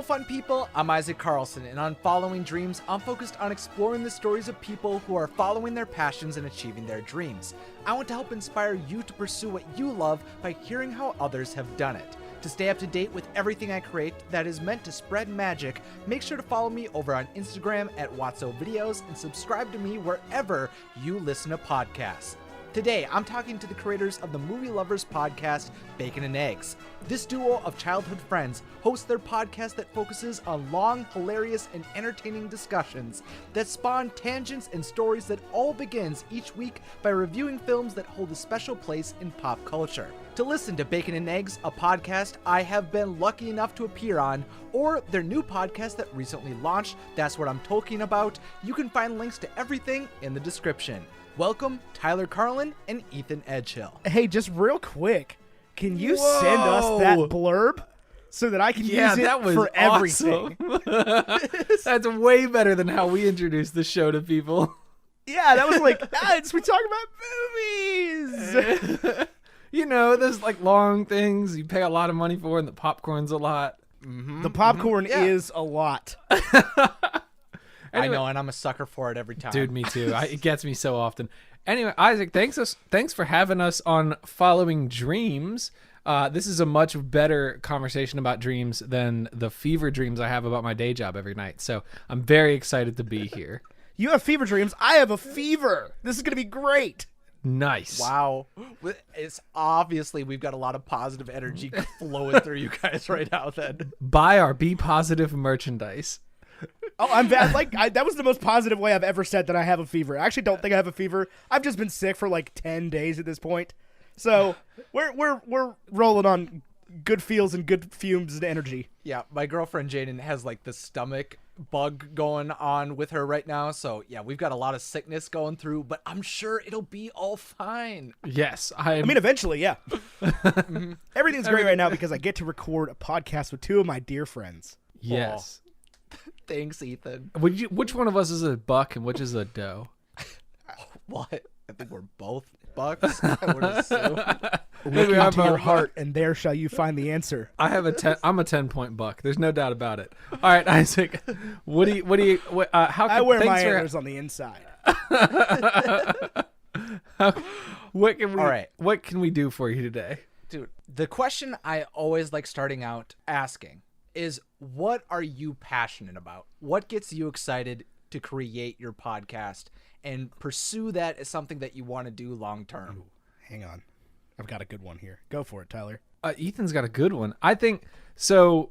fun people, I'm Isaac Carlson, and on Following Dreams, I'm focused on exploring the stories of people who are following their passions and achieving their dreams. I want to help inspire you to pursue what you love by hearing how others have done it. To stay up to date with everything I create that is meant to spread magic, make sure to follow me over on Instagram at WatsoVideos and subscribe to me wherever you listen to podcasts. Today, I'm talking to the creators of the Movie Lovers podcast, Bacon and Eggs. This duo of childhood friends hosts their podcast that focuses on long, hilarious, and entertaining discussions that spawn tangents and stories that all begins each week by reviewing films that hold a special place in pop culture. To listen to Bacon and Eggs, a podcast I have been lucky enough to appear on, or their new podcast that recently launched, That's What I'm Talking About, you can find links to everything in the description. Welcome, Tyler Carlin and Ethan Edgehill. Hey, just real quick, can you send us that blurb so that I can use it for everything? That's way better than how we introduced the show to people. Yeah, that was like, we talk about movies. You know, there's like long things you pay a lot of money for, and the popcorn's a lot. Mm-hmm, the popcorn is a lot. Anyway, I know, and I'm a sucker for it every time. Dude, me too. It gets me so often. Anyway, Isaac, thanks for having us on Following Dreams. This is a much better conversation about dreams than the fever dreams I have about my day job every night. So I'm very excited to be here. You have fever dreams. I have a fever. This is going to be great. Nice. Wow. It's obviously we've got a lot of positive energy flowing through you guys right now then. Buy our Be Positive merchandise. Oh, I'm bad. That was the most positive way I've ever said that I have a fever. I actually don't think I have a fever. I've just been sick for like 10 days at this point. So we're rolling on good feels and good fumes and energy. Yeah, my girlfriend Jaden has like the stomach bug going on with her right now. So yeah, we've got a lot of sickness going through, but I'm sure it'll be all fine. Yes. I mean, eventually, yeah. Everything's great right now because I get to record a podcast with two of my dear friends. Yes. Oh. Thanks, Ethan. Which one of us is a buck and which is a doe? What? I think we're both bucks. I would assume. Look into your heart, and there shall you find the answer. I'm a 10-point buck. There's no doubt about it. All right, Isaac. I wear my antlers on the inside. What can we do for you today? Dude, the question I always like starting out asking is, what are you passionate about? What gets you excited to create your podcast and pursue that as something that you want to do long term? Hang on. I've got a good one here. Go for it, Tyler. Ethan's got a good one. I think so.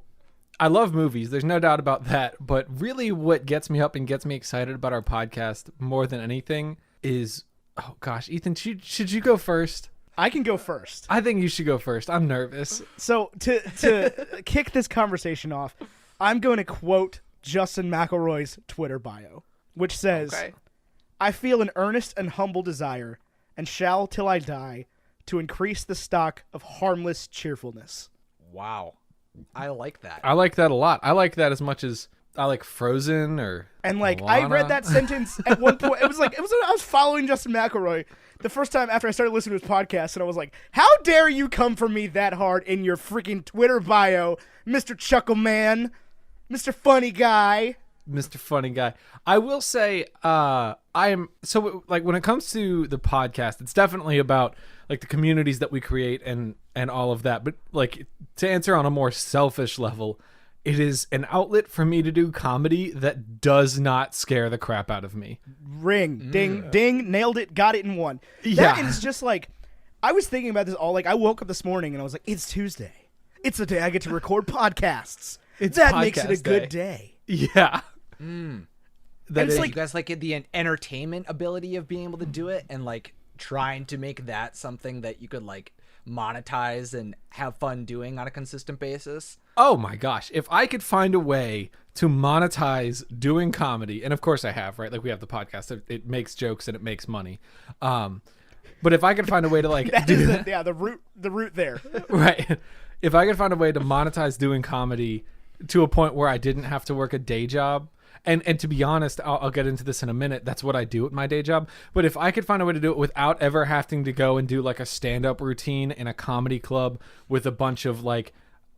I love movies. There's no doubt about that. But really what gets me up and gets me excited about our podcast more than anything is, oh gosh, Ethan, should you go first? I can go first. I think you should go first. I'm nervous. So to kick this conversation off, I'm going to quote Justin McElroy's Twitter bio, which says, I feel an earnest and humble desire, and shall till I die, to increase the stock of harmless cheerfulness. Wow. I like that. I like that a lot. I like that as much as I like Frozen or And like Moana. I read that sentence at one point. I was following Justin McElroy the first time after I started listening to his podcast, and I was like, how dare you come for me that hard in your freaking Twitter bio, Mr. Chuckle Man, Mr. Funny Guy. Mr. Funny Guy. I will say, I am so like when it comes to the podcast, it's definitely about like the communities that we create and all of that. But like to answer on a more selfish level, it is an outlet for me to do comedy that does not scare the crap out of me. Ring, ding, ding, nailed it, got it in one. Yeah. That is just like, I was thinking about this all, like I woke up this morning and I was like, it's Tuesday. It's the day I get to record podcasts. That makes it a good day. Yeah. That is, like, you guys like the entertainment ability of being able to do it and like trying to make that something that you could like monetize and have fun doing on a consistent basis. Oh my gosh. If I could find a way to monetize doing comedy, and of course I have, right? Like we have the podcast, it makes jokes and it makes money. But if I could find a way to like the root there. Right. If I could find a way to monetize doing comedy to a point where I didn't have to work a day job, and to be honest, I'll get into this in a minute. That's what I do at my day job. But if I could find a way to do it without ever having to go and do like a stand-up routine in a comedy club with a bunch of like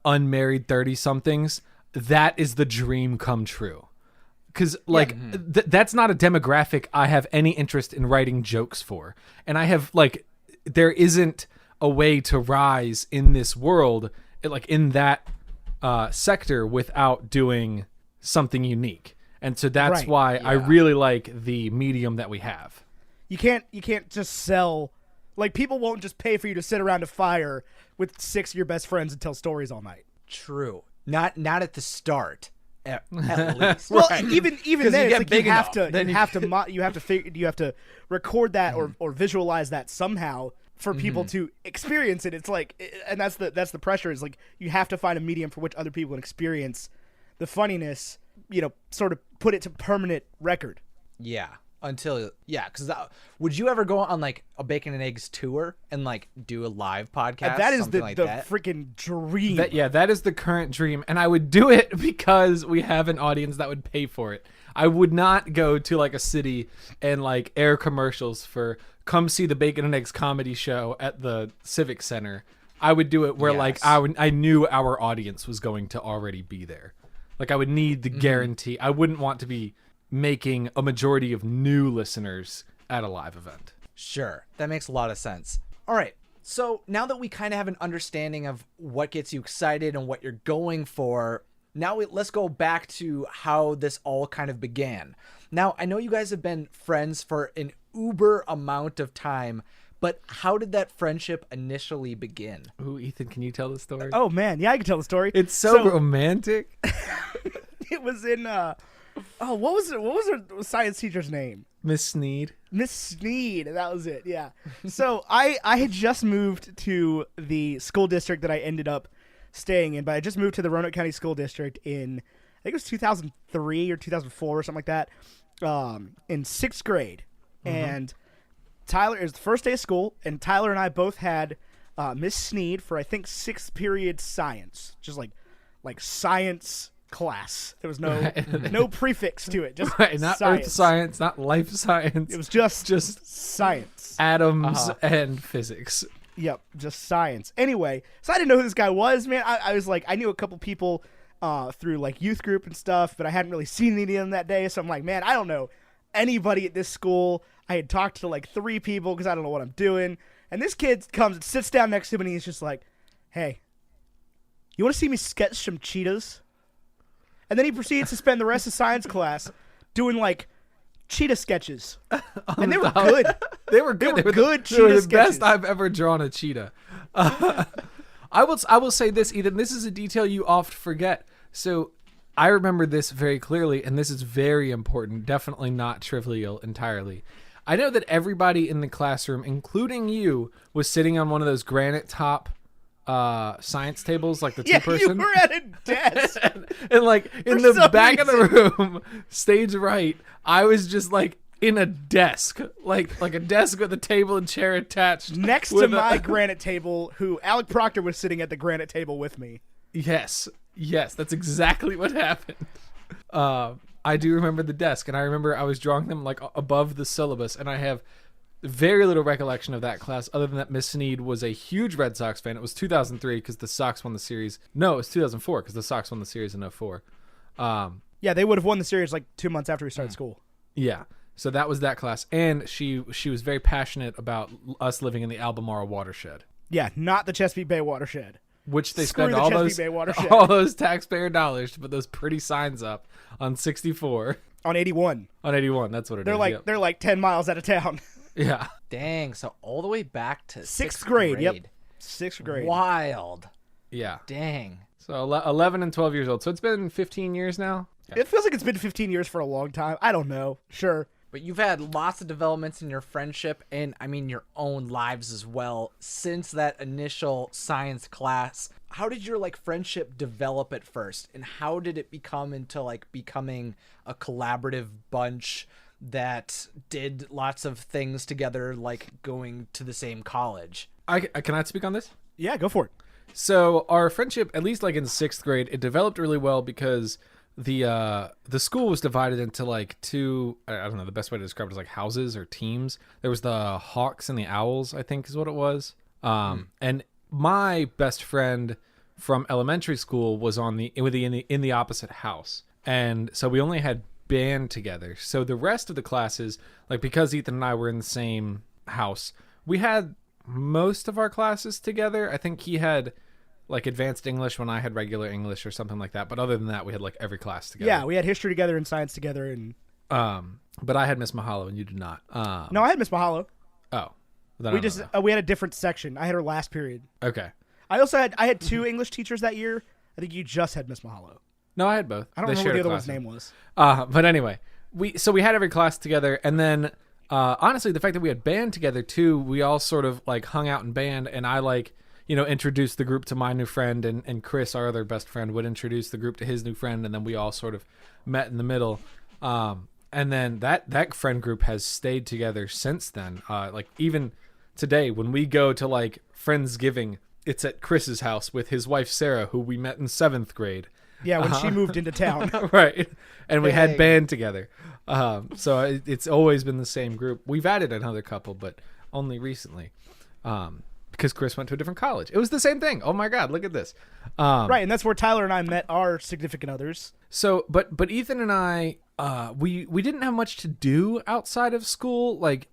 unmarried 30-somethings, that is the dream come true. Because, like, that's not a demographic I have any interest in writing jokes for. And I have, like, there isn't a way to rise in this world, like, in that sector without doing something unique. And so that's why I really like the medium that we have. You can't just sell, like, people won't just pay for you to sit around a fire with 6 of your best friends and tell stories all night. True. Not at the start. At least. Well, even then, it's like you have to record that or visualize that somehow for people to experience it. It's like, and that's the pressure. Is like you have to find a medium for which other people can experience the funniness. Sort of put it to permanent record. Yeah. Because would you ever go on like a Bacon and Eggs tour and like do a live podcast? That is the freaking dream. That is the current dream, and I would do it because we have an audience that would pay for it. I would not go to like a city and like air commercials for come see the Bacon and Eggs comedy show at the Civic Center. I would do it where like I knew our audience was going to already be there. Like I would need the guarantee. I wouldn't want to be making a majority of new listeners at a live event. Sure. That makes a lot of sense. All right. So now that we kind of have an understanding of what gets you excited and what you're going for, now let's go back to how this all kind of began. Now, I know you guys have been friends for an uber amount of time, but how did that friendship initially begin? Ooh, Ethan, can you tell the story? Oh, man. Yeah, I can tell the story. It's so romantic. It was in... what was her science teacher's name? Miss Sneed. Miss Sneed, that was it. Yeah. So I had just moved to the school district that I ended up staying in, but I just moved to the Roanoke County School District in I think it was 2003 or 2004 or something like that. In 6th grade, and Tyler, it was the first day of school, and Tyler and I both had Miss Sneed for I think 6th period science, just like science class. There was no prefix to it, just not science. earth science, not life science. It was just science, atoms and physics. Yep, just science. Anyway, so I didn't know who this guy was, man. I was like, I knew a couple people through like youth group and stuff, but I hadn't really seen any of them that day. So I'm like, man, I don't know anybody at this school. I had talked to like 3 people because I don't know what I'm doing. And this kid comes and sits down next to me and he's just like, hey, you want to see me sketch some cheetahs? And then he proceeds to spend the rest of science class doing like cheetah sketches. And they were good. They were good. They were good cheetah They were the sketches. best I've ever drawn a cheetah. I will say this, Ethan. This is a detail you oft forget. So I remember this very clearly, and this is very important. Definitely not trivial entirely. I know that everybody in the classroom, including you, was sitting on one of those granite top science tables, like the two-person. You were at a desk. and like in the back of the room, stage right, I was just like in a desk, like a desk with a table and chair attached. Next to my granite table, who Alec Proctor was sitting at the granite table with me. Yes, that's exactly what happened. I do remember the desk, and I remember I was drawing them like above the syllabus, and I have very little recollection of that class other than that Miss Sneed was a huge Red Sox fan. It was 2003 because the Sox won the series. No, it was 2004 because the Sox won the series in 2004. Yeah, they would have won the series like 2 months after we started school. Yeah, so that was that class, and she was very passionate about us living in the Albemarle watershed. Yeah, not the Chesapeake Bay watershed. Which they Screw spend the all those taxpayer dollars to put those pretty signs up on 64. On 81. On 81, that's what it is. They're like 10 miles out of town. Yeah. Dang, so all the way back to 6th grade. Yep. 6th grade. Wild. Yeah. Dang. So 11 and 12 years old. So it's been 15 years now? It feels like it's been 15 years for a long time. I don't know. Sure. But you've had lots of developments in your friendship and, I mean, your own lives as well since that initial science class. How did your, like, friendship develop at first? And how did it become into, like, becoming a collaborative bunch that did lots of things together, like going to the same college? Can I speak on this? Yeah, go for it. So our friendship, at least like in 6th grade, it developed really well because the school was divided into like 2, I don't know, the best way to describe it is like houses or teams. There was the Hawks and the Owls, I think is what it was. And my best friend from elementary school was in the opposite house, and so we only had band together. So the rest of the classes, like because Ethan and I were in the same house, we had most of our classes together. I think he had like advanced English when I had regular English or something like that. But other than that, we had like every class together. Yeah, we had history together and science together. And but I had Miss Mahalo and you did not. no, I had Miss Mahalo. Oh, We had a different section. I had her last period. Okay. I had two English teachers that year. I think you just had Miss Mahalo. No, I had both. I don't remember what the other one's name was. But anyway, we had every class together, and then honestly, the fact that we had band together too, we all sort of like hung out in band, and I like, introduced the group to my new friend, and Chris, our other best friend, would introduce the group to his new friend, and then we all sort of met in the middle. And then that friend group has stayed together since then. Like even today, when we go to like Friendsgiving, it's at Chris's house with his wife Sarah, who we met in 7th grade. Yeah, when she moved into town. Right. And we had band together. So it's always been the same group. We've added another couple, but only recently. Because Chris went to a different college. It was the same thing. Oh my God, look at this. Right, and that's where Tyler and I met our significant others. So, but Ethan and I, we didn't have much to do outside of school. Like,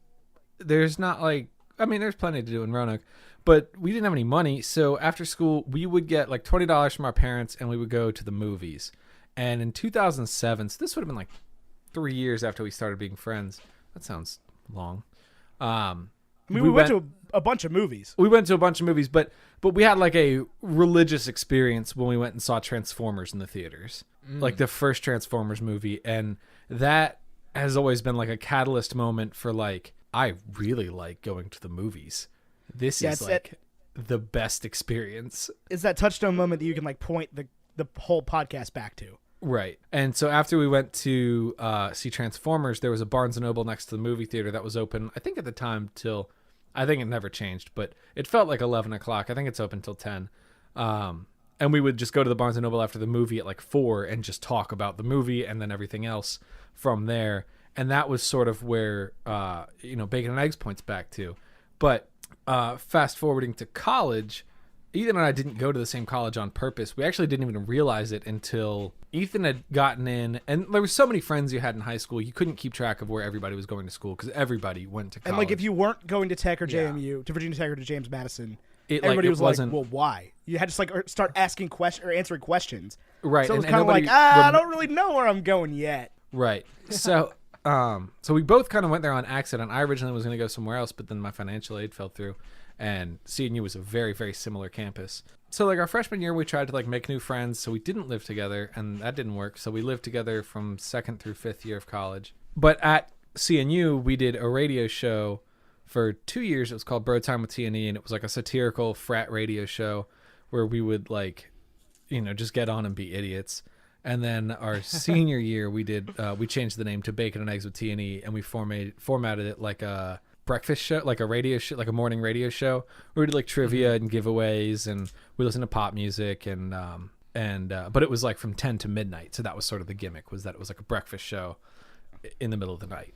there's not like, there's plenty to do in Roanoke, but we didn't have any money. So after school, we would get like $20 from our parents and we would go to the movies. And in 2007, so this would have been like 3 years after we started being friends. That sounds long. We went to a bunch of movies. We went to a bunch of movies, but we had like a religious experience when we went and saw Transformers in the theaters, like the first Transformers movie. And that has always been like a catalyst moment for like, I really like going to the movies. This is like the best experience. It's that touchstone moment that you can like point the whole podcast back to. Right. And so after we went to see Transformers, there was a Barnes & Noble next to the movie theater that was open, I think at the time till, I think it never changed, but it felt like 11 o'clock. I think it's open till 10. And we would just go to the Barnes & Noble after the movie at like 4 and just talk about the movie and then everything else from there. And that was sort of where, Bacon and Eggs points back to. But fast forwarding to college, Ethan and I didn't go to the same college on purpose. We actually didn't even realize it until Ethan had gotten in. And there were so many friends you had in high school, you couldn't keep track of where everybody was going to school because everybody went to college. And like if you weren't going to Tech or JMU, to Virginia Tech or to James Madison, everybody was like, well, why? You had to like start asking questions or answering questions. Right. So it was kind of like, I don't really know where I'm going yet. Right. So so we both kind of went there on accident. I originally was going to go somewhere else, but then my financial aid fell through. And CNU was a very, very similar campus. So like our freshman year, we tried to like make new friends. So we didn't live together and that didn't work. So we lived together from 2nd through 5th year of college. But at CNU, we did a radio show for 2 years. It was called Bro Time with T&E. And it was like a satirical frat radio show where we would like, just get on and be idiots. And then our senior year, we changed the name to Bacon and Eggs with T&E. And we formatted it like a breakfast show, like a radio show, like a morning radio show where we did like trivia and giveaways and we listened to pop music but it was like from 10 to midnight. So that was sort of the gimmick, was that it was like a breakfast show in the middle of the night.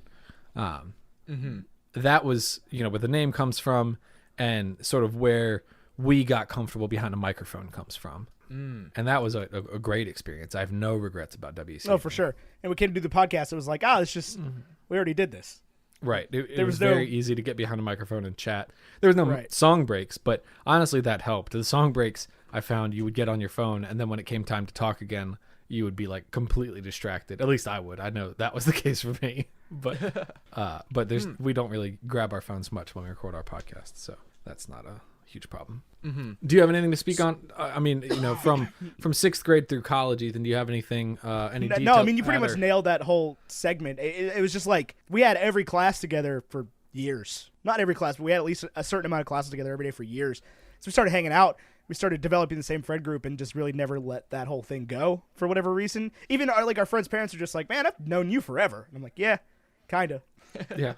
That was, where the name comes from and sort of where we got comfortable behind a microphone comes from. And that was a great experience. I have no regrets about WC. Oh, for sure. And we came to do the podcast. It was like, it's just, we already did this. Right. It was very easy to get behind a microphone and chat. There was no song breaks, but honestly, that helped. The song breaks, I found you would get on your phone, and then when it came time to talk again, you would be like completely distracted. At least I would. I know that was the case for me. But we don't really grab our phones much when we record our podcast, so that's not a huge problem. Do you have anything to speak on? From 6th grade through college, Ethan, do you have anything? No, you pretty much nailed that whole segment. It was just like we had every class together for years. Not every class, but we had at least a certain amount of classes together every day for years. So we started hanging out. We started developing the same friend group and just really never let that whole thing go for whatever reason. Even our friends' parents are just like, man, I've known you forever. And I'm like, yeah, kind of. Yeah.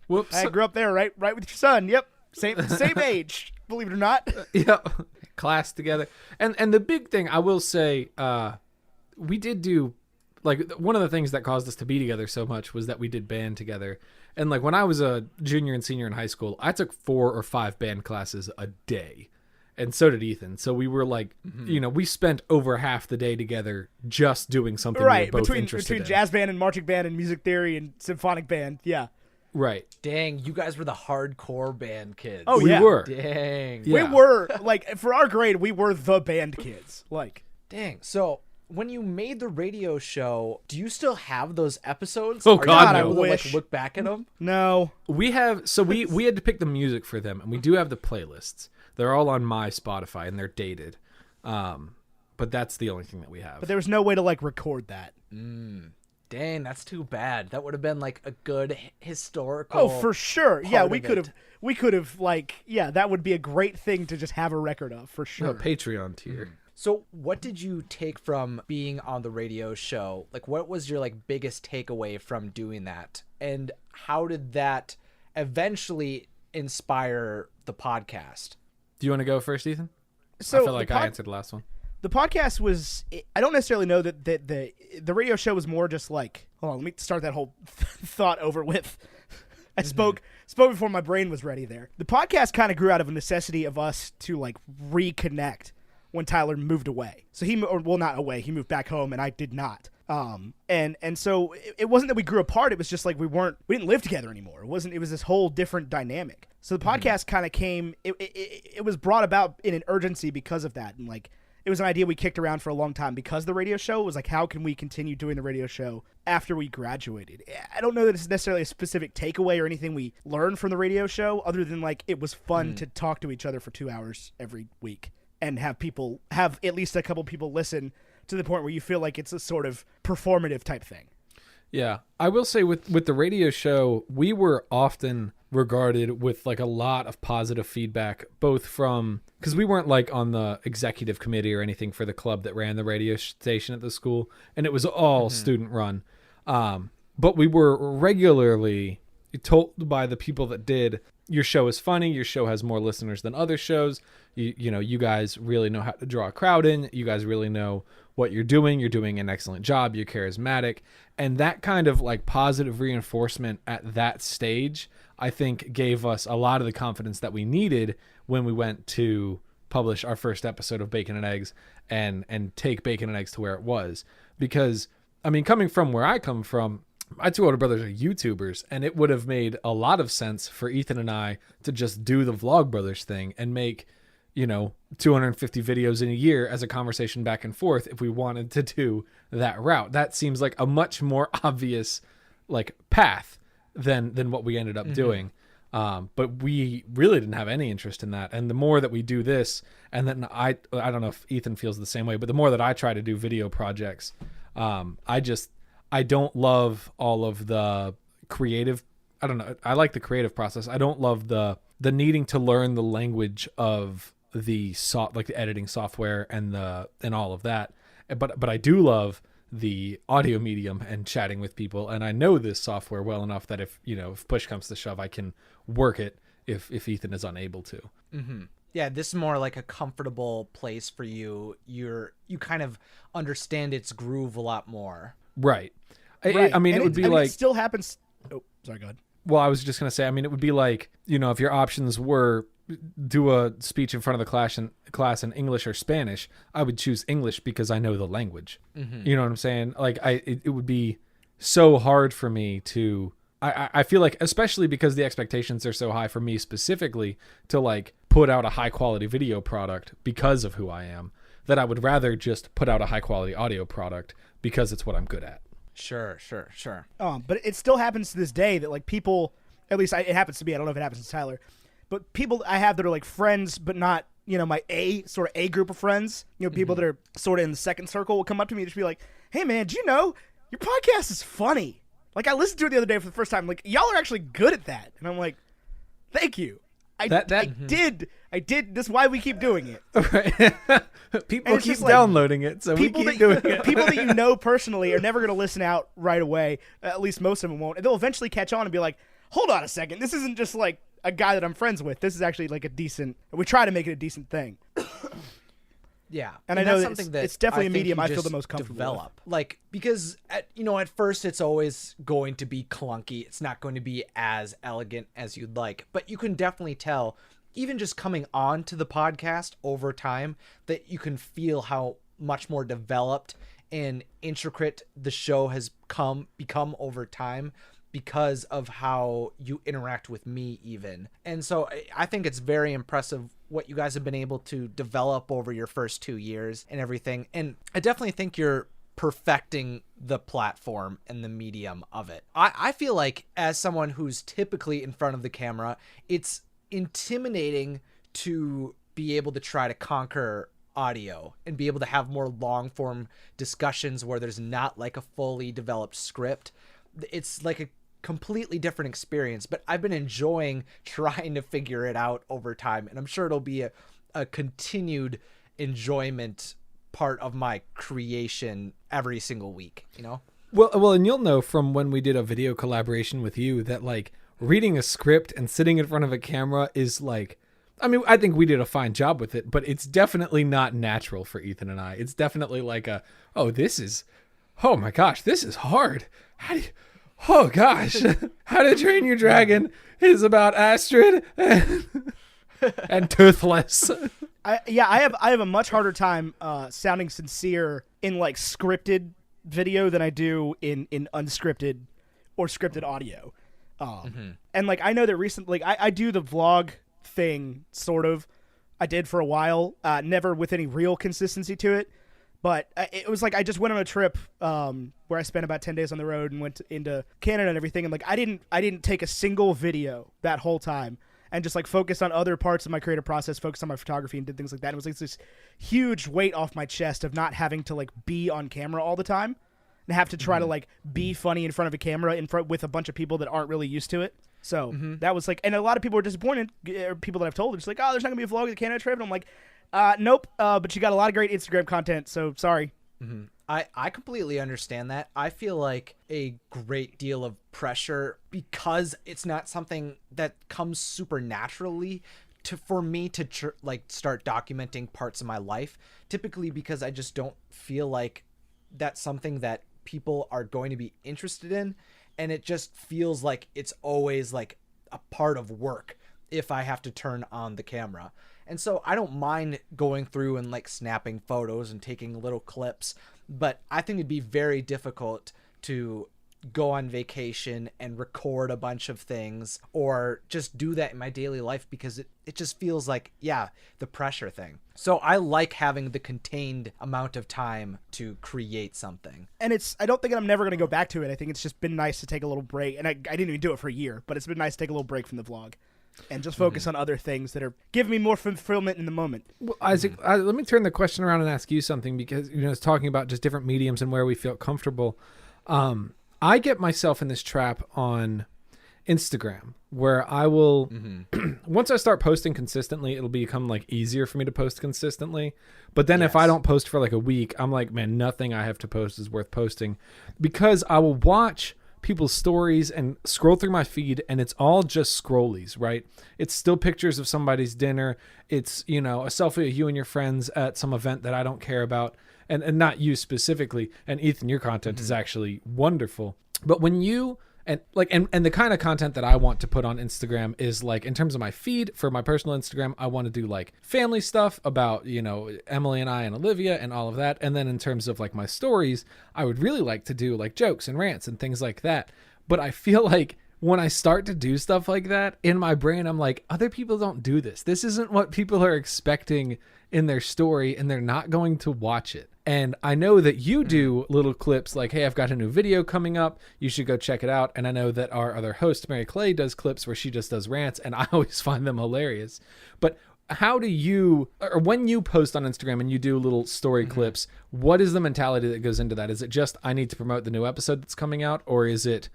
Whoops. I grew up there, right with your son. Yep. Same age, believe it or not. Yeah, class together. And the big thing, I will say, we did do, like, one of the things that caused us to be together so much was that we did band together. And, like, when I was a junior and senior in high school, I took 4 or 5 band classes a day. and so did Ethan. So we were like, we spent over half the day together just doing something we were both interested in. Between jazz band and marching band and music theory and symphonic band, yeah. Right. Dang, you guys were the hardcore band kids. Oh, We yeah. were. Dang. Yeah. We were, like, for our grade, we were the band kids. Like, Dang. So when you made the radio show, do you still have those episodes? Oh, Are you God, able no. to, like, Wish. look back at them? no. We had to pick the music for them, and we do have the playlists. They're all on my Spotify, and they're dated. But that's the only thing that we have. But there was no way to, like, record that. Dang, that's too bad. That would have been like a good historical. Oh, for sure. Yeah, part we of could it. have. We could have, like, yeah, that would be a great thing to just have a record of, for sure. No, Patreon tier. So, what did you take from being on the radio show? Like, what was your like biggest takeaway from doing that, and how did that eventually inspire the podcast? Do you want to go first, Ethan? So I feel like the I answered the last one. The podcast was. I don't necessarily know that the radio show was more just like. Hold on, let me start that whole thought over with. I spoke before my brain was ready there. The podcast kind of grew out of a necessity of us to like reconnect when Tyler moved away. So he not away, he moved back home and I did not. And so it wasn't that we grew apart, it was just like we didn't live together anymore. It was this whole different dynamic. So the podcast kind of came it was brought about in an urgency because of that, and like it was an idea we kicked around for a long time because the radio show was like, how can we continue doing the radio show after we graduated? I don't know that it's necessarily a specific takeaway or anything we learned from the radio show other than like it was fun to talk to each other for 2 hours every week and have at least a couple people listen to the point where you feel like it's a sort of performative type thing. Yeah, I will say with the radio show, we were often regarded with like a lot of positive feedback, both from, because we weren't like on the executive committee or anything for the club that ran the radio station at the school, and it was all student run. But we were regularly told by the people that did, your show is funny, your show has more listeners than other shows, you guys really know how to draw a crowd in, you guys really know what you're doing an excellent job, you're charismatic. And that kind of like positive reinforcement at that stage, I think gave us a lot of the confidence that we needed when we went to publish our first episode of Bacon and Eggs and take Bacon and Eggs to where it was. Because, I mean, coming from where I come from, my two older brothers are YouTubers, and it would have made a lot of sense for Ethan and I to just do the Vlogbrothers thing and make, 250 videos in a year as a conversation back and forth if we wanted to do that route. That seems like a much more obvious like path than what we ended up doing. But we really didn't have any interest in that. And the more that we do this, and then I don't know if Ethan feels the same way, but the more that I try to do video projects, I don't love all of the creative. I don't know. I like the creative process. I don't love the needing to learn the language of the like the editing software and all of that. But I do love the audio medium and chatting with people. And I know this software well enough that if push comes to shove, I can work it if Ethan is unable to. Mm-hmm. Yeah, this is more like a comfortable place for you. You kind of understand its groove a lot more. Right. Right. I mean, it would be like... It still happens... Oh, sorry, go ahead. Well, I was just going to say, I mean, it would be like, if your options were do a speech in front of the class in English or Spanish, I would choose English because I know the language. Mm-hmm. You know what I'm saying? Like, it would be so hard for me to... I feel like, especially because the expectations are so high for me specifically, to like put out a high quality video product because of who I am, that I would rather just put out a high quality audio product because it's what I'm good at. Sure. But it still happens to this day that like people, at least it happens to me. I don't know if it happens to Tyler, but people I have that are like friends, but not my A group of friends. People that are sort of in the second circle will come up to me and just be like, "Hey man, do you know your podcast is funny? Like I listened to it the other day for the first time. Like y'all are actually good at that." And I'm like, "Thank you. I did. That's why we keep doing it." Right. People keep downloading it, so we keep doing it. People that you know personally are never going to listen out right away. At least most of them won't. And they'll eventually catch on and be like, "Hold on a second. This isn't just like a guy that I'm friends with. This is actually like a decent. We try to make it a decent thing." Yeah, and I know it's definitely a medium I feel the most comfortable develop with. Like because at first it's always going to be clunky. It's not going to be as elegant as you'd like, but you can definitely tell even just coming on to the podcast over time, that you can feel how much more developed and intricate the show has become over time because of how you interact with me even. And so I think it's very impressive what you guys have been able to develop over your first 2 years and everything. And I definitely think you're perfecting the platform and the medium of it. I feel like as someone who's typically in front of the camera, it's intimidating to be able to try to conquer audio and be able to have more long form discussions where there's not like a fully developed script. It's like a completely different experience, but I've been enjoying trying to figure it out over time, and I'm sure it'll be a continued enjoyment part of my creation every single week, you know? Well, and you'll know from when we did a video collaboration with you that like reading a script and sitting in front of a camera is like, I mean, I think we did a fine job with it, but it's definitely not natural for Ethan and I. It's definitely like oh my gosh, this is hard. Oh gosh, How to Train Your Dragon is about Astrid and Toothless. I have a much harder time sounding sincere in like scripted video than I do in unscripted or scripted audio. And like I know that recently, like I do the vlog thing sort of. I did for a while, never with any real consistency to it. But it was like I just went on a trip where I spent about 10 days on the road and went into Canada and everything. And like I didn't take a single video that whole time, and just like focused on other parts of my creative process, focused on my photography and did things like that. It was like this huge weight off my chest of not having to like be on camera all the time and have to try to like be funny in front of a camera with a bunch of people that aren't really used to it. So that was like, and a lot of people were disappointed. People that I've told, they're just like, oh, there's not gonna be a vlog of the Canada trip. And I'm like, nope, but you got a lot of great Instagram content, so sorry. I completely understand that. I feel like a great deal of pressure because it's not something that comes super naturally for me to start documenting parts of my life, typically because I just don't feel like that's something that people are going to be interested in, and it just feels like it's always like a part of work if I have to turn on the camera. And so I don't mind going through and like snapping photos and taking little clips, but I think it'd be very difficult to go on vacation and record a bunch of things or just do that in my daily life because it just feels like, the pressure thing. So I like having the contained amount of time to create something. And I don't think I'm never going to go back to it. I think it's just been nice to take a little break. And I didn't even do it for a year, but it's been nice to take a little break from the vlog and just focus on other things that are giving me more fulfillment in the moment. Well, Isaac, let me turn the question around and ask you something, because it's talking about just different mediums and where we feel comfortable. I get myself in this trap on Instagram where I will once I start posting consistently, it'll become like easier for me to post consistently. But then if I don't post for like a week, I'm like, man, nothing I have to post is worth posting, because I will watch people's stories and scroll through my feed and it's all just scrollies, right? It's still pictures of somebody's dinner. It's, a selfie of you and your friends at some event that I don't care about, and not you specifically. And Ethan, your content is actually wonderful. But when you and the kind of content that I want to put on Instagram is like, in terms of my feed for my personal Instagram, I want to do like family stuff about, Emily and I and Olivia and all of that. And then in terms of like my stories, I would really like to do like jokes and rants and things like that. But I feel like when I start to do stuff like that in my brain, I'm like, other people don't do this. This isn't what people are expecting in their story, and they're not going to watch it. And I know that you do little clips like, hey, I've got a new video coming up, you should go check it out. And I know that our other host, Mary Clay, does clips where she just does rants, and I always find them hilarious. But how do you, or when you post on Instagram and you do little story clips, what is the mentality that goes into that? Is it just, I need to promote the new episode that's coming out? Or is it,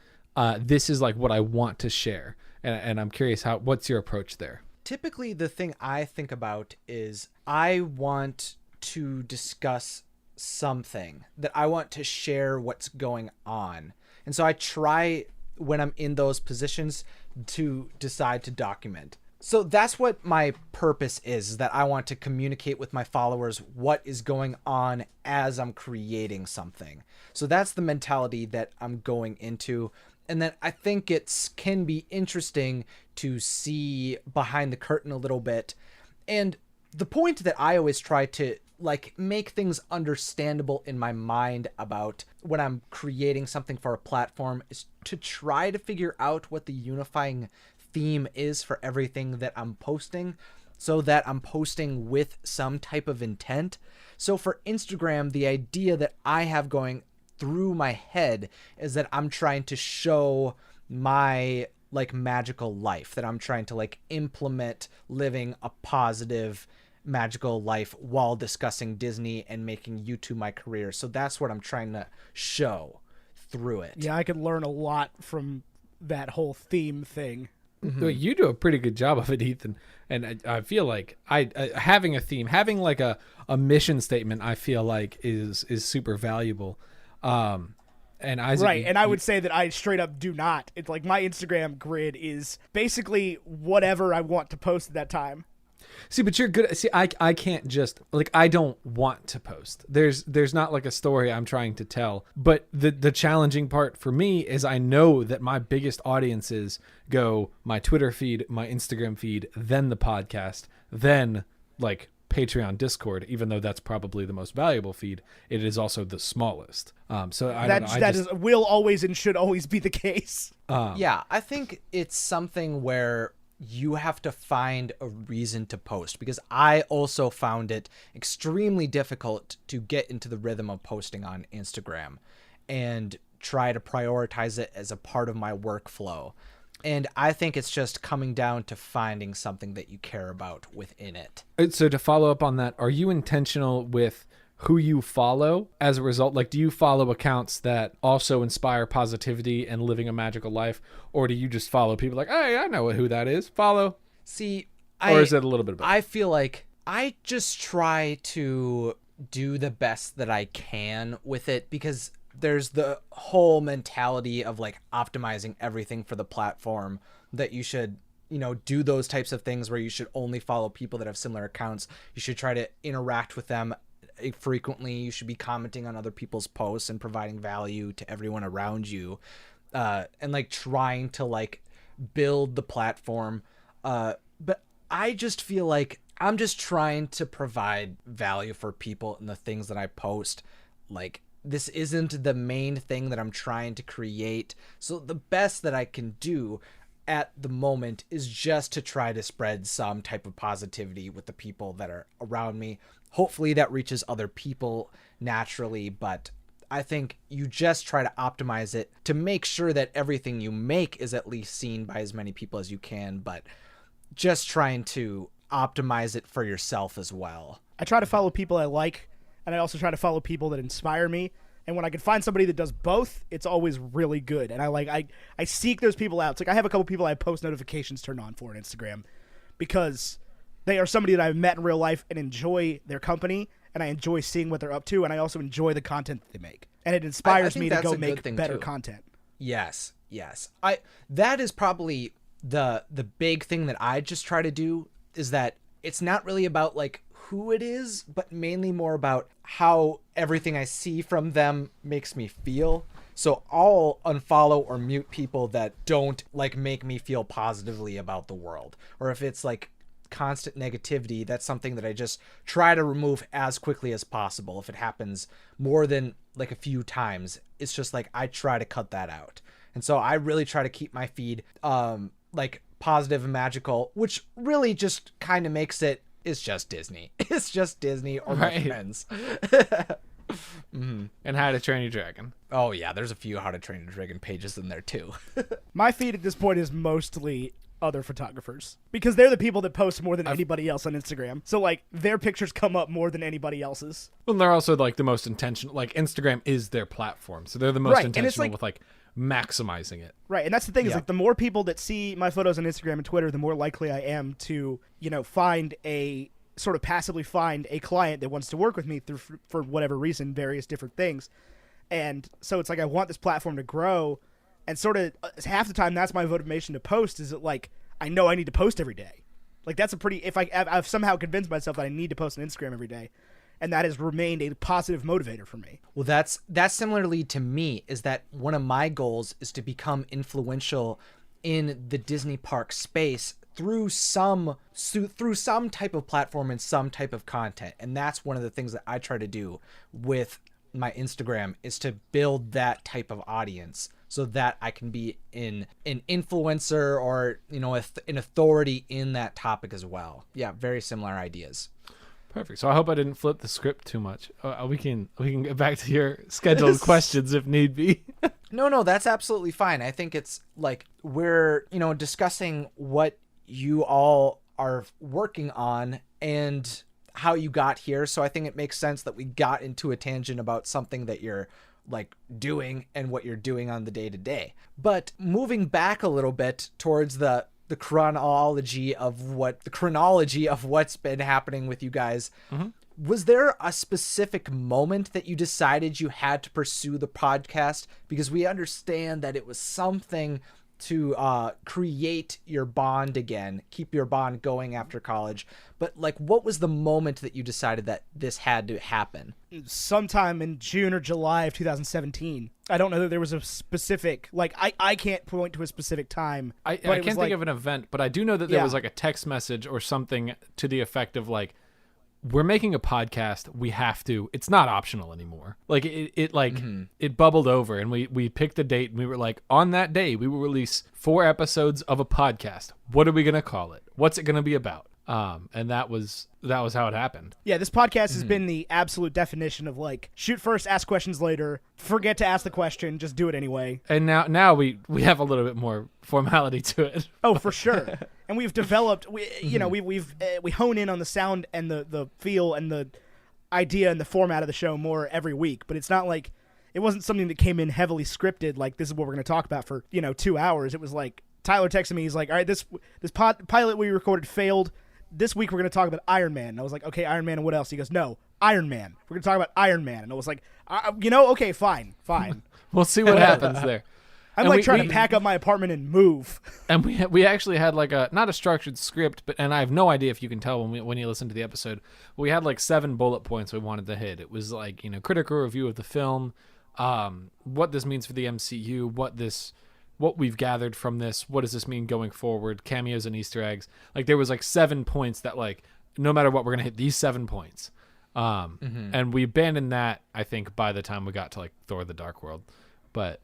this is like what I want to share? And I'm curious, what's your approach there? Typically, the thing I think about is I want to discuss something, that I want to share what's going on. And so I try, when I'm in those positions, to decide to document. So that's what my purpose is that I want to communicate with my followers what is going on as I'm creating something. So that's the mentality that I'm going into. And then I think it's can be interesting to see behind the curtain a little bit. And the point that I always try to like make things understandable in my mind about when I'm creating something for a platform is to try to figure out what the unifying theme is for everything that I'm posting, so that I'm posting with some type of intent. So for Instagram, the idea that I have going through my head is that I'm trying to show my like magical life, that I'm trying to like implement living a positive magical life while discussing Disney and making YouTube my career. So that's what I'm trying to show through it. Yeah, I could learn a lot from that whole theme thing. Well, you do a pretty good job of it, Ethan. And I feel like having a theme, having like a mission statement, I feel like is super valuable. And Isaac, right, and I would say that I straight up do not. It's like my Instagram grid is basically whatever I want to post at that time. See, but you're good. See, I can't just like, I don't want to post. There's not like a story I'm trying to tell. But the challenging part for me is I know that my biggest audiences go my Twitter feed, my Instagram feed, then the podcast, then like Patreon, Discord. Even though that's probably the most valuable feed, it is also the smallest. So that will always and should always be the case. Yeah, I think it's something where you have to find a reason to post, because I also found it extremely difficult to get into the rhythm of posting on Instagram and try to prioritize it as a part of my workflow. And I think it's just coming down to finding something that you care about within it. So to follow up on that, are you intentional with who you follow as a result? Like, do you follow accounts that also inspire positivity and living a magical life? Or do you just follow people like, hey, I know who that is, follow? See, or is it a little bit of both? I feel like I just try to do the best that I can with it, because there's the whole mentality of like optimizing everything for the platform, that you should, you know, do those types of things where you should only follow people that have similar accounts. You should try to interact with them frequently. You should be commenting on other people's posts and providing value to everyone around you, and like trying to like build the platform. But I just feel like I'm just trying to provide value for people in the things that I post. Like, this isn't the main thing that I'm trying to create. So the best that I can do at the moment is just to try to spread some type of positivity with the people that are around me. Hopefully that reaches other people naturally, but I think you just try to optimize it to make sure that everything you make is at least seen by as many people as you can, but just trying to optimize it for yourself as well. I try to follow people I like, and I also try to follow people that inspire me. And when I can find somebody that does both, it's always really good. And I seek those people out. It's like I have a couple people I have post notifications turned on for on Instagram, because they are somebody that I've met in real life and enjoy their company, and I enjoy seeing what they're up to, and I also enjoy the content that they make. And it inspires me to go make better content. Yes. That is probably the big thing that I just try to do, is that it's not really about like who it is, but mainly more about how everything I see from them makes me feel. So I'll unfollow or mute people that don't like make me feel positively about the world. Or if it's like constant negativity, that's something that I just try to remove as quickly as possible. If it happens more than like a few times, it's just like I try to cut that out. And so I really try to keep my feed like positive and magical, which really just kind of makes it, it's just Disney. It's just Disney or my friends. Mm-hmm. And How to Train Your Dragon. Oh yeah, there's a few How to Train Your Dragon pages in there too. My feed at this point is mostly other photographers, because they're the people that post more than anybody else on Instagram. So like their pictures come up more than anybody else's. Well, they're also like the most intentional. Like Instagram is their platform, so they're the most intentional with like maximizing it. Right, and that's the thing is like the more people that see my photos on Instagram and Twitter, the more likely I am to, you know, passively find a client that wants to work with me through, for whatever reason, various different things. And so it's like I want this platform to grow, and sort of half the time that's my motivation to post, is that like I know I need to post every day. Like that's a pretty, if I've somehow convinced myself that I need to post on Instagram every day. and that has remained a positive motivator for me. Well, that's similarly to me, is that one of my goals is to become influential in the Disney park space through some type of platform and some type of content. And that's one of the things that I try to do with my Instagram, is to build that type of audience so that I can be an influencer or, you know, an authority in that topic as well. Yeah, very similar ideas. Perfect. So I hope I didn't flip the script too much. We can get back to your scheduled questions if need be. No, that's absolutely fine. I think it's like we're, you know, discussing what you all are working on and how you got here. So I think it makes sense that we got into a tangent about something that you're like doing and what you're doing on the day to day. But moving back a little bit towards the chronology of what's been happening with you guys. Mm-hmm. Was there a specific moment that you decided you had to pursue the podcast? Because we understand that it was something to create your bond again, keep your bond going after college. But like, what was the moment that you decided that this had to happen? Sometime in June or July of 2017. I don't know that there was a specific, like, I can't point to a specific time. I can't think of an event, but I do know that there was like a text message or something to the effect of like, we're making a podcast. We have to. It's not optional anymore. Like it bubbled over, and we picked a date, and we were like, on that day, we will release 4 episodes of a podcast. What are we gonna call it? What's it gonna be about? And that was how it happened. Yeah, this podcast has been the absolute definition of like, shoot first, ask questions later. Forget to ask the question, just do it anyway. And now we have a little bit more formality to it. Oh, for sure. And we've developed, we hone in on the sound and the feel and the idea and the format of the show more every week. But it's not like, it wasn't something that came in heavily scripted. Like, this is what we're going to talk about for 2 hours. It was like Tyler texted me. He's like, all right, this pilot we recorded failed. This week we're going to talk about Iron Man. And I was like, okay, Iron Man, and what else? He goes, no, Iron Man. We're going to talk about Iron Man. And I was like, okay, fine. We'll see what happens there. I'm trying to pack up my apartment and move. And we actually had like not a structured script, and I have no idea if you can tell when you listen to the episode. We had like 7 bullet points we wanted to hit. It was like, critical review of the film, what this means for the MCU, what we've gathered from this, what does this mean going forward, cameos and Easter eggs. Like, there was like 7 points that, like, no matter what, we're gonna hit these 7 points. And we abandoned that, I think, by the time we got to like Thor: The Dark World. But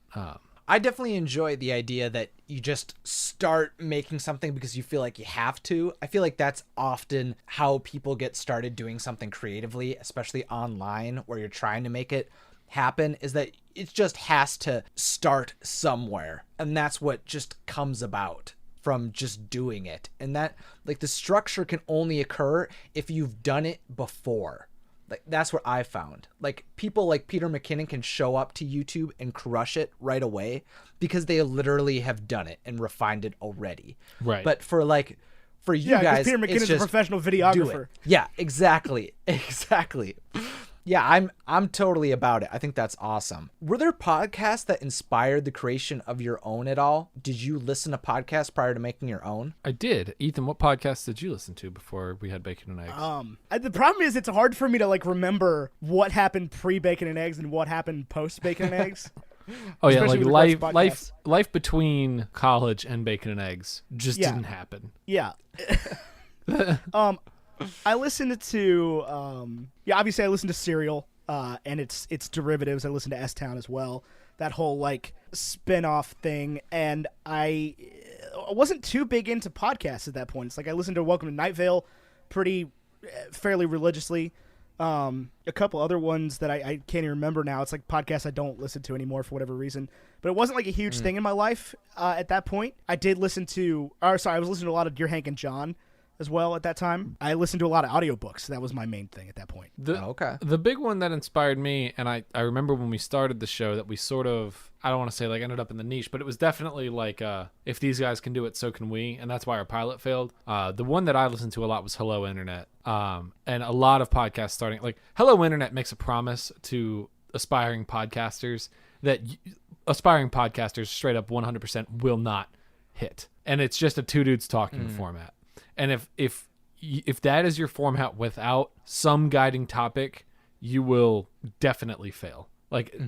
I definitely enjoy the idea that you just start making something because you feel like you have to. I feel like that's often how people get started doing something creatively, especially online, where you're trying to make it happen, is that it just has to start somewhere. And that's what just comes about from just doing it. And that, like, the structure can only occur if you've done it before. Like, that's what I found. Like, people like Peter McKinnon can show up to YouTube and crush it right away because they literally have done it and refined it already. Right. But for you guys, Peter McKinnon's a professional videographer. Yeah, exactly. Yeah, I'm totally about it. I think that's awesome. Were there podcasts that inspired the creation of your own at all? Did you listen to podcasts prior to making your own? I did. Ethan, what podcasts did you listen to before we had Bacon and Eggs? The problem is it's hard for me to like remember what happened pre-Bacon and Eggs and what happened post-Bacon and Eggs. Oh yeah, like life between college and Bacon and Eggs just didn't happen. Yeah. I listened to obviously I listened to Serial and its derivatives. I listened to S-Town as well. That whole like spin-off thing, and I wasn't too big into podcasts at that point. It's like I listened to Welcome to Night Vale fairly religiously. A couple other ones that I can't even remember now. It's like podcasts I don't listen to anymore for whatever reason. But it wasn't like a huge thing in my life at that point. I was listening to a lot of Dear Hank and John as well at that time. I listened to a lot of audiobooks. That was my main thing at that point. The big one that inspired me, and I remember when we started the show that we sort of, I don't want to say like ended up in the niche, but it was definitely like, if these guys can do it, so can we. And that's why our pilot failed. The one that I listened to a lot was Hello Internet. And a lot of podcasts starting, like Hello Internet makes a promise to aspiring podcasters that aspiring podcasters straight up 100% will not hit. And it's just a 2 dudes talking format. And if if that is your format without some guiding topic, you will definitely fail. Like,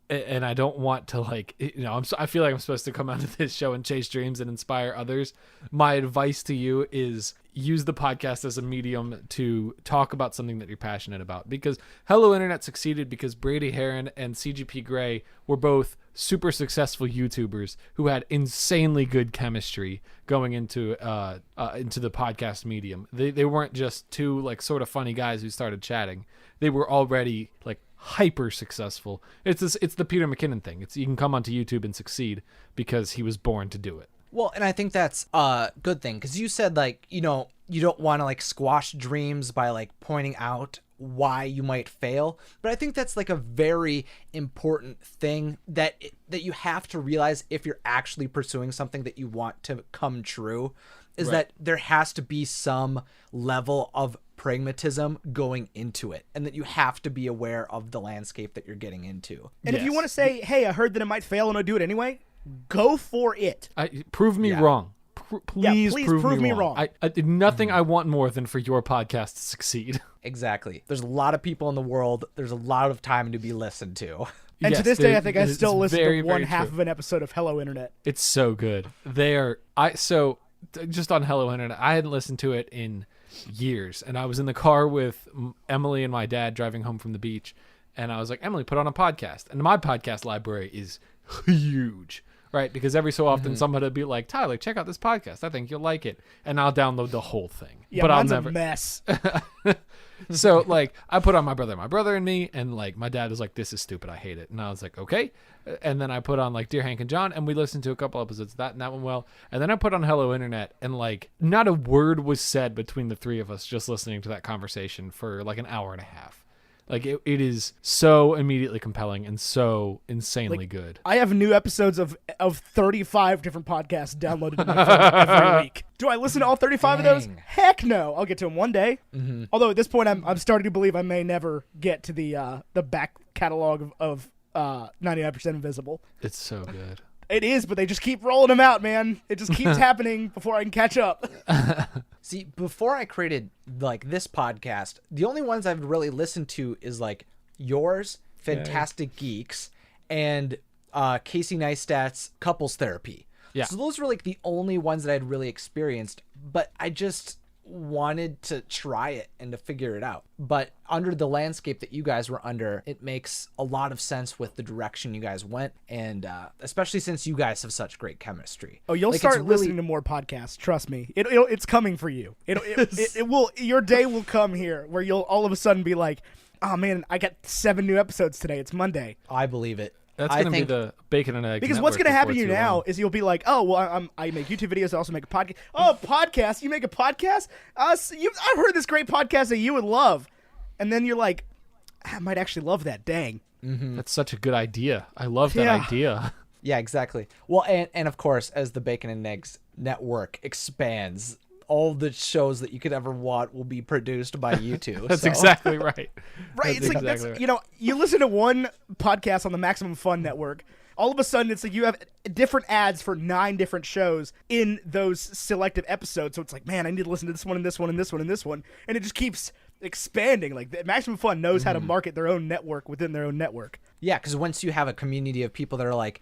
and I don't want to I feel like I'm supposed to come out of this show and chase dreams and inspire others. My advice to you is use the podcast as a medium to talk about something that you're passionate about, because Hello Internet succeeded because Brady Heron and CGP Grey were both super successful YouTubers who had insanely good chemistry going into the podcast medium. They weren't just two like sort of funny guys who started chatting. They were already like hyper successful. It's the Peter McKinnon thing. You can come onto YouTube and succeed because he was born to do it. Well, and I think that's a good thing, because you said, like, you know, you don't want to like squash dreams by like pointing out why you might fail, but I think that's like a very important thing that you have to realize if you're actually pursuing something that you want to come true, is that there has to be some level of pragmatism going into it, and that you have to be aware of the landscape that you're getting into. And if you want to say, hey, I heard that it might fail and I'll do it anyway, go for it. Prove me wrong. Please prove me wrong. Nothing I want more than for your podcast to succeed. Exactly. There's a lot of people in the world. There's a lot of time to be listened to. And to this day, I think I still listen to one half of an episode of Hello Internet. It's so good. Just on Hello Internet, I hadn't listened to it in years, and I was in the car with Emily and my dad driving home from the beach, and I was like, Emily, put on a podcast. And my podcast library is huge, right? Because every so often somebody will be like, Tyler, check out this podcast. I think you'll like it. And I'll download the whole thing. Yeah, but mine's I'll never a mess. So like I put on my brother and me, and like my dad was like, this is stupid, I hate it. And I was like, okay. And then I put on like Dear Hank and John, and we listened to a couple episodes of that and that one well. And then I put on Hello Internet, and like not a word was said between the three of us just listening to that conversation for like an hour and a half. Like it is so immediately compelling and so insanely good. I have new episodes of 35 different podcasts downloaded to my phone every week. Do I listen to all 35 of those? Heck no. I'll get to them one day. Although at this point, I'm starting to believe I may never get to the back catalog of 99% Invisible. It's so good. It is, but they just keep rolling them out, man. It just keeps happening before I can catch up. See, before I created like this podcast, the only ones I've really listened to is like yours, Fantastic Geeks, and Casey Neistat's Couples Therapy. Yeah. So those were like the only ones that I'd really experienced, but I just wanted to try it and to figure it out. But under the landscape that you guys were under, it makes a lot of sense with the direction you guys went, and especially since you guys have such great chemistry. Oh, you'll start listening to more podcasts. Trust me, it's coming for you. It will. Your day will come here where you'll all of a sudden be like, oh man, I got 7 new episodes today. It's Monday. I believe it. That's going to be the Bacon and Egg. Because what's going to happen to you now is you'll be like, oh, well, I make YouTube videos. I also make a podcast. Oh, podcast? You make a podcast? I've heard this great podcast that you would love. And then you're like, I might actually love that. Dang. That's such a good idea. I love that idea. Yeah, exactly. Well, and of course, as the Bacon and Eggs network expands, all the shows that you could ever want will be produced by you two. That's exactly right. Right. It's like, right. You know, you listen to one podcast on the Maximum Fun network. All of a sudden, it's like you have different ads for 9 different shows in those selected episodes. So it's like, man, I need to listen to this one and this one and this one and this one. And it just keeps expanding. Like Maximum Fun knows how to market their own network within their own network. Yeah, because once you have a community of people that are like,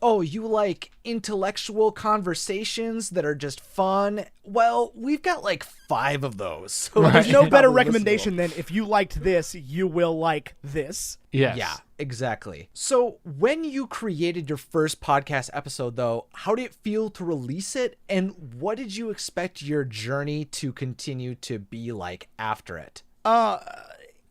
oh, you like intellectual conversations that are just fun? Well, we've got like 5 of those. So there's no better recommendation than if you liked this, you will like this. Yes. Yeah, exactly. So when you created your first podcast episode, though, how did it feel to release it? And what did you expect your journey to continue to be like after it?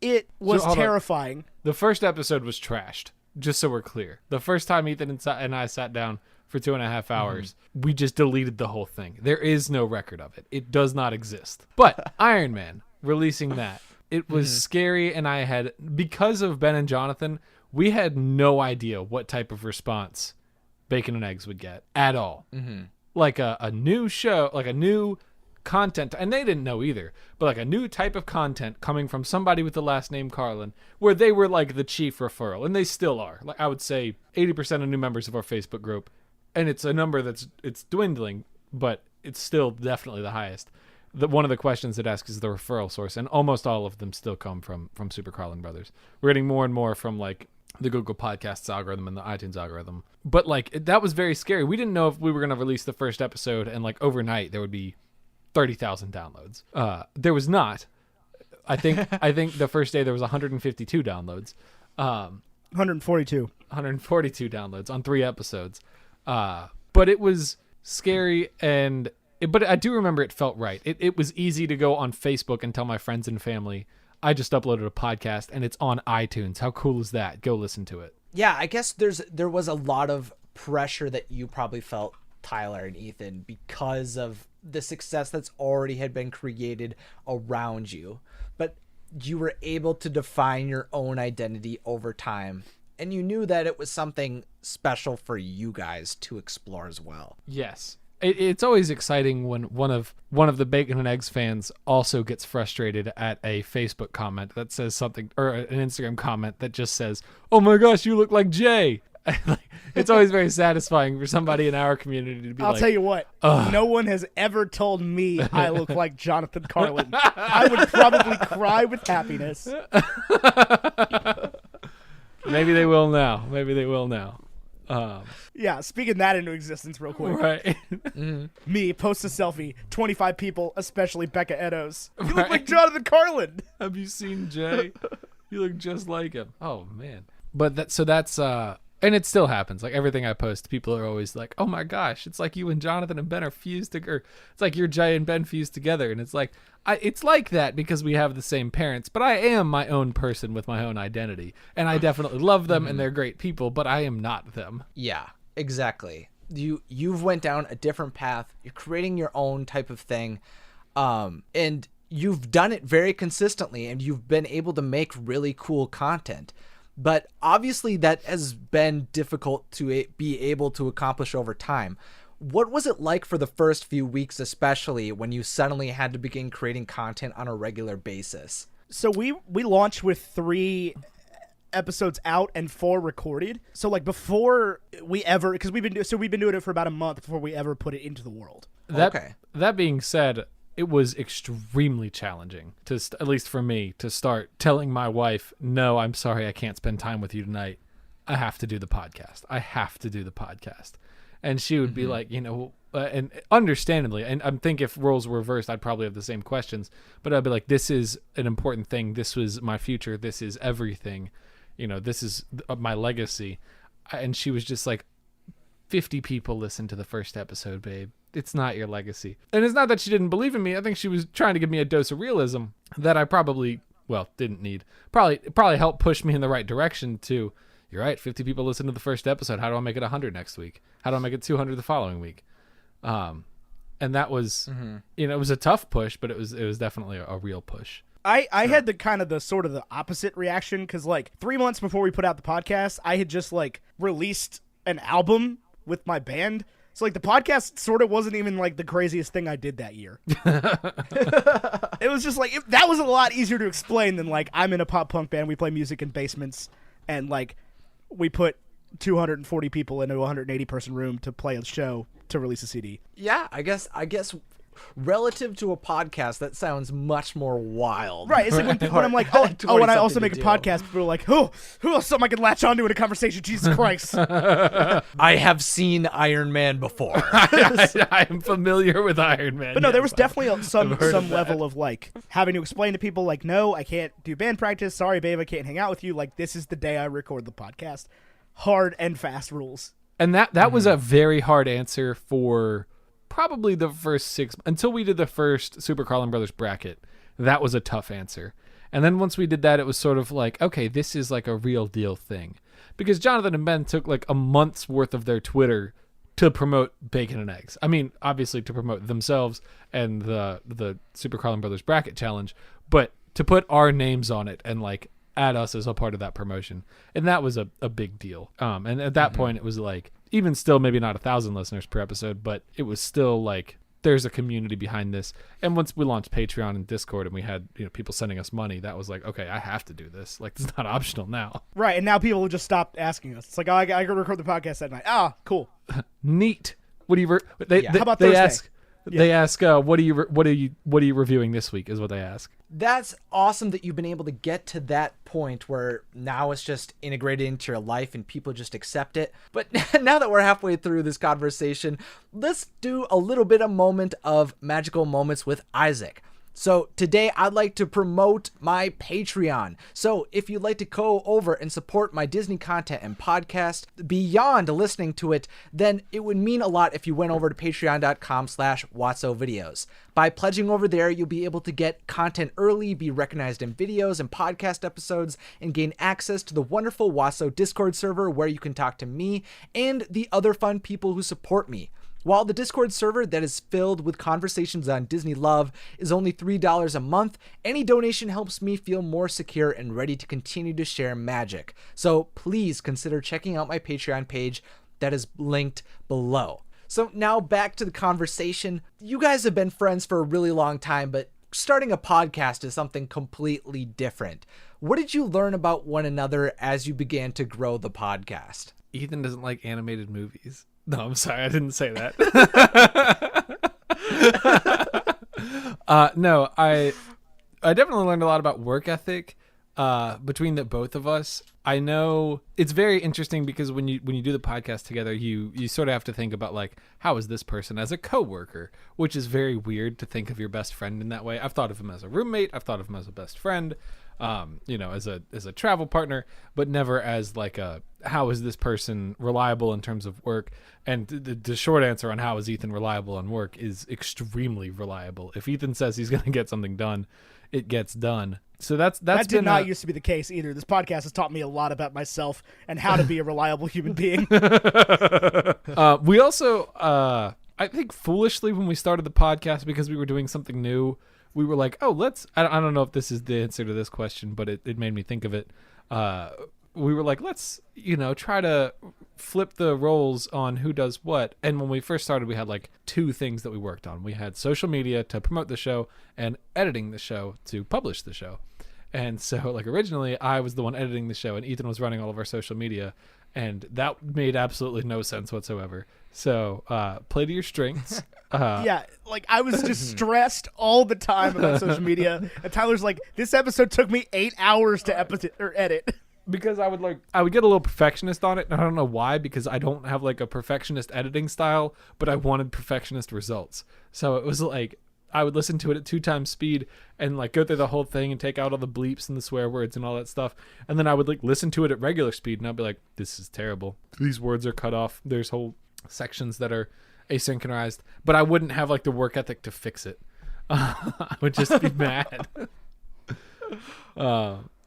It was terrifying. The first episode was trashed. Just so we're clear, the first time Ethan and I sat down for 2.5 hours, we just deleted the whole thing. There is no record of it. It does not exist. But Iron Man, releasing that, it was scary, and because of Ben and Jonathan, we had no idea what type of response Bacon and Eggs would get at all. Like a new show, like a new content, and they didn't know either, but like a new type of content coming from somebody with the last name Carlin, where they were like the chief referral, and they still are. Like I would say 80% of new members of our Facebook group, and it's a number it's dwindling, but it's still definitely the highest. one of the questions it asks is the referral source, and almost all of them still come from Super Carlin Brothers. We're getting more and more from like the Google Podcasts algorithm and the iTunes algorithm. But like that was very scary. We didn't know if we were going to release the first episode and like overnight there would be 30,000 downloads. There was not. I think the first day there was 152 downloads. 142 downloads on 3 episodes. But it was scary, but I do remember it felt right. It was easy to go on Facebook and tell my friends and family, I just uploaded a podcast and it's on iTunes. How cool is that? Go listen to it. Yeah, I guess there was a lot of pressure that you probably felt, Tyler and Ethan, because of the success that's already had been created around you. But you were able to define your own identity over time, and you knew that it was something special for you guys to explore as well. Yes. It's always exciting when one of the Bacon and Eggs fans also gets frustrated at a Facebook comment that says something, or an Instagram comment that just says, "Oh my gosh, you look like Jay." It's always very satisfying for somebody in our community to be I'll tell you what, no one has ever told me I look like Jonathan Carlin. I would probably cry with happiness. Maybe they will now. Yeah, speaking that into existence real quick. Right. Me, post a selfie, 25 people, especially Becca Eddowes. You look like Jonathan Carlin. Have you seen Jay? You look just like him. Oh, man. But that's and it still happens. Like everything I post, people are always like, "Oh my gosh, it's like you and Jonathan and Ben are fused together." It's like you're Jay and Ben fused together, and it's like it's like that because we have the same parents. But I am my own person with my own identity, and I definitely love them, and they're great people. But I am not them. Yeah, exactly. You've went down a different path. You're creating your own type of thing, and you've done it very consistently, and you've been able to make really cool content. But obviously that has been difficult to be able to accomplish over time. What was it like for the first few weeks, especially when you suddenly had to begin creating content on a regular basis? So we launched with 3 episodes out and 4 recorded. So like before we ever, because we've been doing it for about a month before we ever put it into the world. That being said, it was extremely challenging at least for me, to start telling my wife, "No, I'm sorry, I can't spend time with you tonight. I have to do the podcast. And she would be like, and understandably, and I think if roles were reversed, I'd probably have the same questions, but I'd be like, this is an important thing. This was my future. This is everything. This is my legacy. And she was just like, 50 people listened to the first episode, babe. It's not your legacy. And it's not that she didn't believe in me. I think she was trying to give me a dose of realism that I probably, didn't need. Probably helped push me in the right direction to, you're right, 50 people listened to the first episode. How do I make it 100 next week? How do I make it 200 the following week? And that was, it was a tough push, but it was definitely a real push. I had the sort of the opposite reaction, because like 3 months before we put out the podcast, I had just like released an album with my band. So like the podcast sort of wasn't even like the craziest thing I did that year. It was just like that was a lot easier to explain than like I'm in a pop punk band, we play music in basements, and like we put 240 people into a 180 person room to play a show to release a CD. Yeah, I guess relative to a podcast, that sounds much more wild. Right. It's like when I'm like, oh, and I also make a podcast, people are like, who else something I can latch onto in a conversation? Jesus Christ. I have seen Iron Man before. I am familiar with Iron Man. But no, there was definitely some level of like having to explain to people like, no, I can't do band practice. Sorry, babe, I can't hang out with you. Like, this is the day I record the podcast. Hard and fast rules. And that was a very hard answer for probably the first 6 until we did the first Super Carlin Brothers bracket. That was a tough answer. And then once we did that, it was sort of like, okay, this is like a real deal thing. Because Jonathan and Ben took like a month's worth of their Twitter to promote Bacon and Eggs. I mean, obviously to promote themselves and the Super Carlin Brothers bracket challenge, but to put our names on it and like add us as a part of that promotion. And that was a big deal. And at that point it was like, even still maybe not 1,000 listeners per episode, but it was still like there's a community behind this. And once we launched Patreon and Discord and we had people sending us money, that was like, okay, I have to do this. Like, it's not optional now. Right, and now people will just stop asking us. It's like, oh, I got to record the podcast that night. Ah, cool. Neat. What do you? How about Thursday? They ask, what are you reviewing this week? Is what they ask. That's awesome that you've been able to get to that point where now it's just integrated into your life and people just accept it. But now that we're halfway through this conversation, let's do a little bit of moment of magical moments with Isaac. So today I'd like to promote my Patreon. So if you'd like to go over and support my Disney content and podcast beyond listening to it, then it would mean a lot if you went over to patreon.com/WatsoVideos. By pledging over there, you'll be able to get content early, be recognized in videos and podcast episodes, and gain access to the wonderful Watso Discord server where you can talk to me and the other fun people who support me. While the Discord server that is filled with conversations on Disney love is only $3 a month, any donation helps me feel more secure and ready to continue to share magic. So please consider checking out my Patreon page that is linked below. So now back to the conversation. You guys have been friends for a really long time, but starting a podcast is something completely different. What did you learn about one another as you began to grow the podcast? Ethan doesn't like animated movies. No, I'm sorry. I didn't say that. No, I definitely learned a lot about work ethic between the both of us. I know it's very interesting because when you do the podcast together, you sort of have to think about like, how is this person as a coworker, which is very weird to think of your best friend in that way. I've thought of him as a roommate. I've thought of him as a best friend. As a travel partner, but never as like how is this person reliable in terms of work? And the short answer on how is Ethan reliable on work is extremely reliable. If Ethan says he's going to get something done, it gets done. So that did not used to be the case either. This podcast has taught me a lot about myself and how to be a reliable human being. We also, I think foolishly when we started the podcast, because we were doing something new, we were like, I don't know if this is the answer to this question, but it made me think of it. We were like, let's, try to flip the roles on who does what. And when we first started, we had like two things that we worked on. We had social media to promote the show and editing the show to publish the show. And so like originally I was the one editing the show and Ethan was running all of our social media. And that made absolutely no sense whatsoever. So play to your strengths. Yeah, like I was just stressed all the time about social media. And Tyler's like, this episode took me 8 hours to edit. Because I would get a little perfectionist on it. And I don't know why, because I don't have like a perfectionist editing style, but I wanted perfectionist results. So it was like, I would listen to it at 2 times speed and like go through the whole thing and take out all the bleeps and the swear words and all that stuff. And then I would like listen to it at regular speed and I'd be like, this is terrible. These words are cut off. There's whole sections that are asynchronized, but I wouldn't have like the work ethic to fix it. I would just be mad.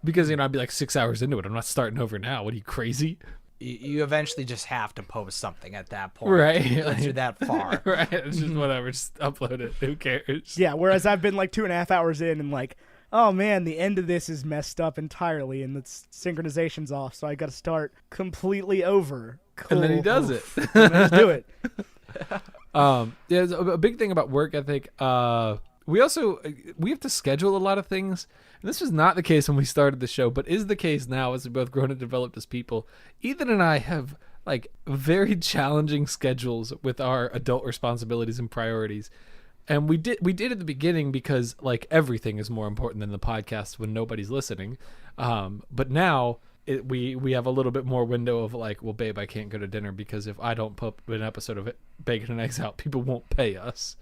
Because, I'd be like 6 hours into it. I'm not starting over now. What are you, crazy? You eventually just have to post something at that point. Right. Once you're that far. Right. It's just whatever. Just upload it. Who cares? Yeah, whereas I've been like 2.5 hours in and like, oh man, the end of this is messed up entirely and the synchronization's off, so I got to start completely over. Cool. And then he does it. Let's do it. There's a big thing about work ethic. We have to schedule a lot of things. And this was not the case when we started the show, but is the case now as we've both grown and developed as people. Ethan and I have like very challenging schedules with our adult responsibilities and priorities. And we did at the beginning because like everything is more important than the podcast when nobody's listening. But now we have a little bit more window of like, well, babe, I can't go to dinner because if I don't put an episode of Bacon and Eggs out, people won't pay us.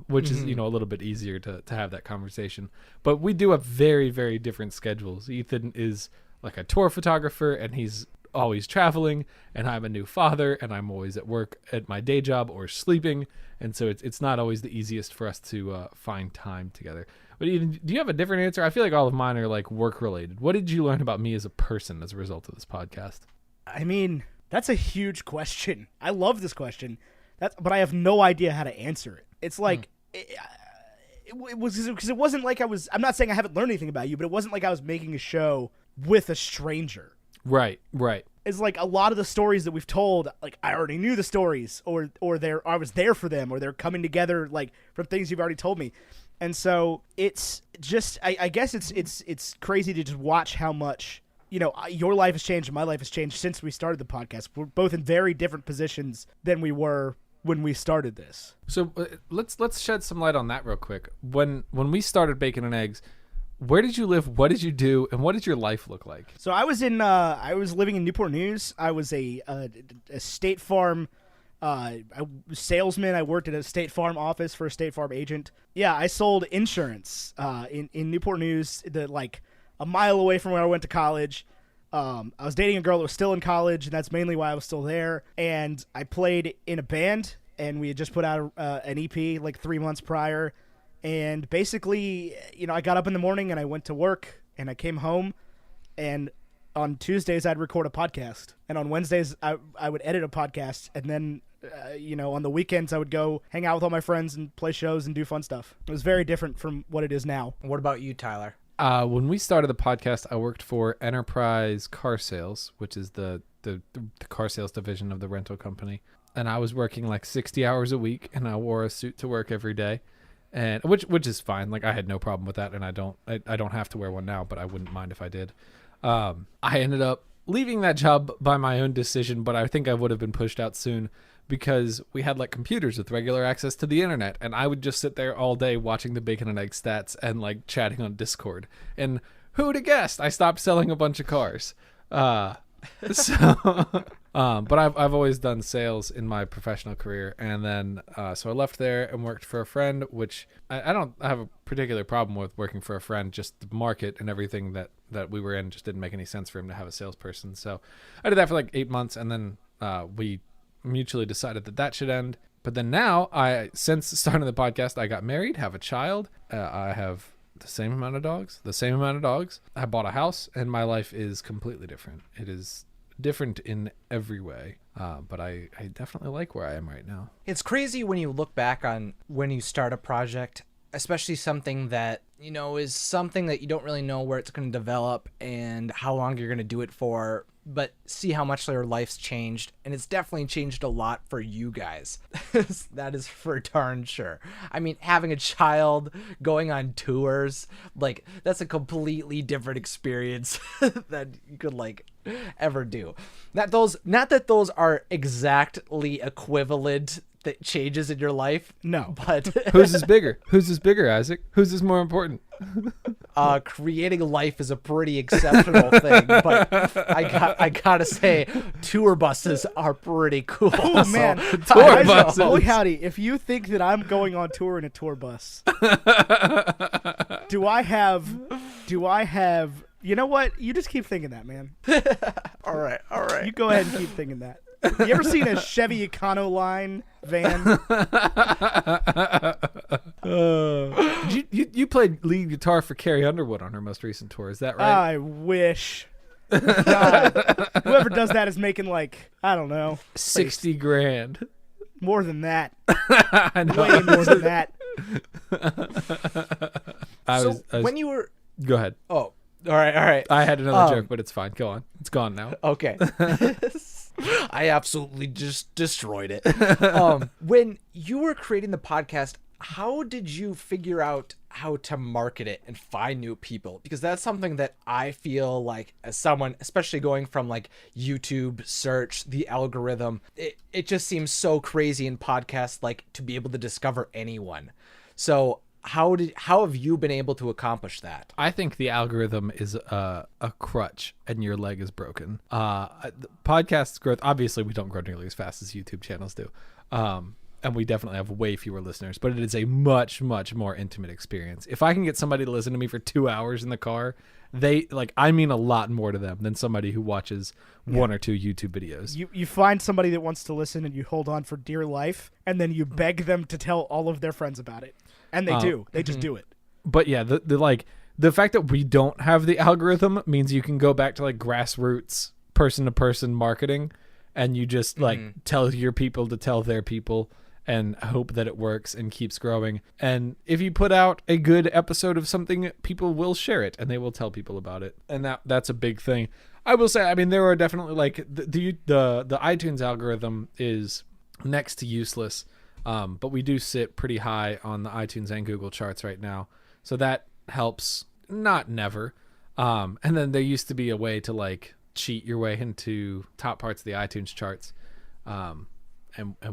Which is, a little bit easier to have that conversation. But we do have very, very different schedules. Ethan is like a tour photographer and he's always traveling, and I'm a new father and I'm always at work at my day job or sleeping. And so it's not always the easiest for us to find time together. But Ethan, do you have a different answer? I feel like all of mine are like work related. What did you learn about me as a person as a result of this podcast? I mean, that's a huge question. I love this question. But I have no idea how to answer it. It's like, it was because it wasn't like I'm not saying I haven't learned anything about you, but it wasn't like I was making a show with a stranger. Right. It's like a lot of the stories that we've told, like I already knew the stories or I was there for them, or they're coming together like from things you've already told me. And so it's just, I guess it's crazy to just watch how much, your life has changed and my life has changed since we started the podcast. We're both in very different positions than we were when we started this. So let's shed some light on that real quick. When we started Bacon and Eggs, where did you live? What did you do? And what did your life look like? So I was living in Newport News. I was a State Farm salesman. I worked at a State Farm office for a State Farm agent. Yeah, I sold insurance in Newport News, like a mile away from where I went to college. I was dating a girl that was still in college, and that's mainly why I was still there. And I played in a band, and we had just put out an EP like 3 months prior. And basically, I got up in the morning and I went to work, and I came home, and on Tuesdays I'd record a podcast, and on Wednesdays I would edit a podcast, and then on the weekends I would go hang out with all my friends and play shows and do fun stuff. It was very different from what it is now. What about you, Tyler? When we started the podcast, I worked for Enterprise Car Sales, which is the car sales division of the rental company, and I was working like 60 hours a week, and I wore a suit to work every day. And which is fine. Like, I had no problem with that, and I don't have to wear one now, but I wouldn't mind if I did. I ended up leaving that job by my own decision, but I think I would have been pushed out soon because we had like computers with regular access to the internet, and I would just sit there all day watching the Bacon and Egg stats and like chatting on Discord. And who'd have guessed I stopped selling a bunch of cars? But I've always done sales in my professional career, and then so I left there and worked for a friend, which I don't have a particular problem with working for a friend. Just the market and everything that we were in just didn't make any sense for him to have a salesperson. So I did that for like 8 months, and then we mutually decided that should end. But then now, since starting the podcast, I got married, have a child. I have the same amount of dogs. I bought a house, and my life is completely different. It is different in every way, but I definitely like where I am right now. It's crazy when you look back on when you start a project, especially something that is something that you don't really know where it's going to develop and how long you're going to do it for, but see how much their life's changed, and it's definitely changed a lot for you guys. That is for darn sure. I mean, having a child, going on tours, like, that's a completely different experience that you could like ever do. Not that those are exactly equivalent changes in your life. No. But Whose is bigger, Isaac? Whose is more important? Creating life is a pretty exceptional thing, but I gotta say, tour buses are pretty cool. Oh man, Tour buses. Holy howdy! If you think that I'm going on tour in a tour bus, do I have? You know what? You just keep thinking that, man. All right. You go ahead and keep thinking that. You ever seen a Chevy Econoline van? You played lead guitar for Carrie Underwood on her most recent tour. Is that right? I wish. God, whoever does that is making like, I don't know, 60 grand. More than that. I know. Way more than that. When you were... Go ahead. Oh, all right. I had another joke, but it's fine. Go on. It's gone now. Okay. I absolutely just destroyed it. When you were creating the podcast, how did you figure out how to market it and find new people? Because that's something that I feel like, as someone, especially going from like YouTube search, the algorithm, it just seems so crazy in podcasts, like, to be able to discover anyone. So how have you been able to accomplish that? I think the algorithm is a crutch and your leg is broken. Podcast growth, obviously we don't grow nearly as fast as YouTube channels do. And we definitely have way fewer listeners, but it is a much, much more intimate experience. If I can get somebody to listen to me for 2 hours in the car, I mean a lot more to them than somebody who watches one or two YouTube videos. You find somebody that wants to listen and you hold on for dear life, and then you beg them to tell all of their friends about it. And they do. They just do it. But yeah, the fact that we don't have the algorithm means you can go back to like grassroots person-to-person marketing, and you just like tell your people to tell their people and hope that it works and keeps growing. And if you put out a good episode of something, people will share it and they will tell people about it. And that's a big thing. I will say, I mean, there are definitely like the iTunes algorithm is next to useless. But we do sit pretty high on the iTunes and Google charts right now. So that helps, not never. And then there used to be a way to like cheat your way into top parts of the iTunes charts. And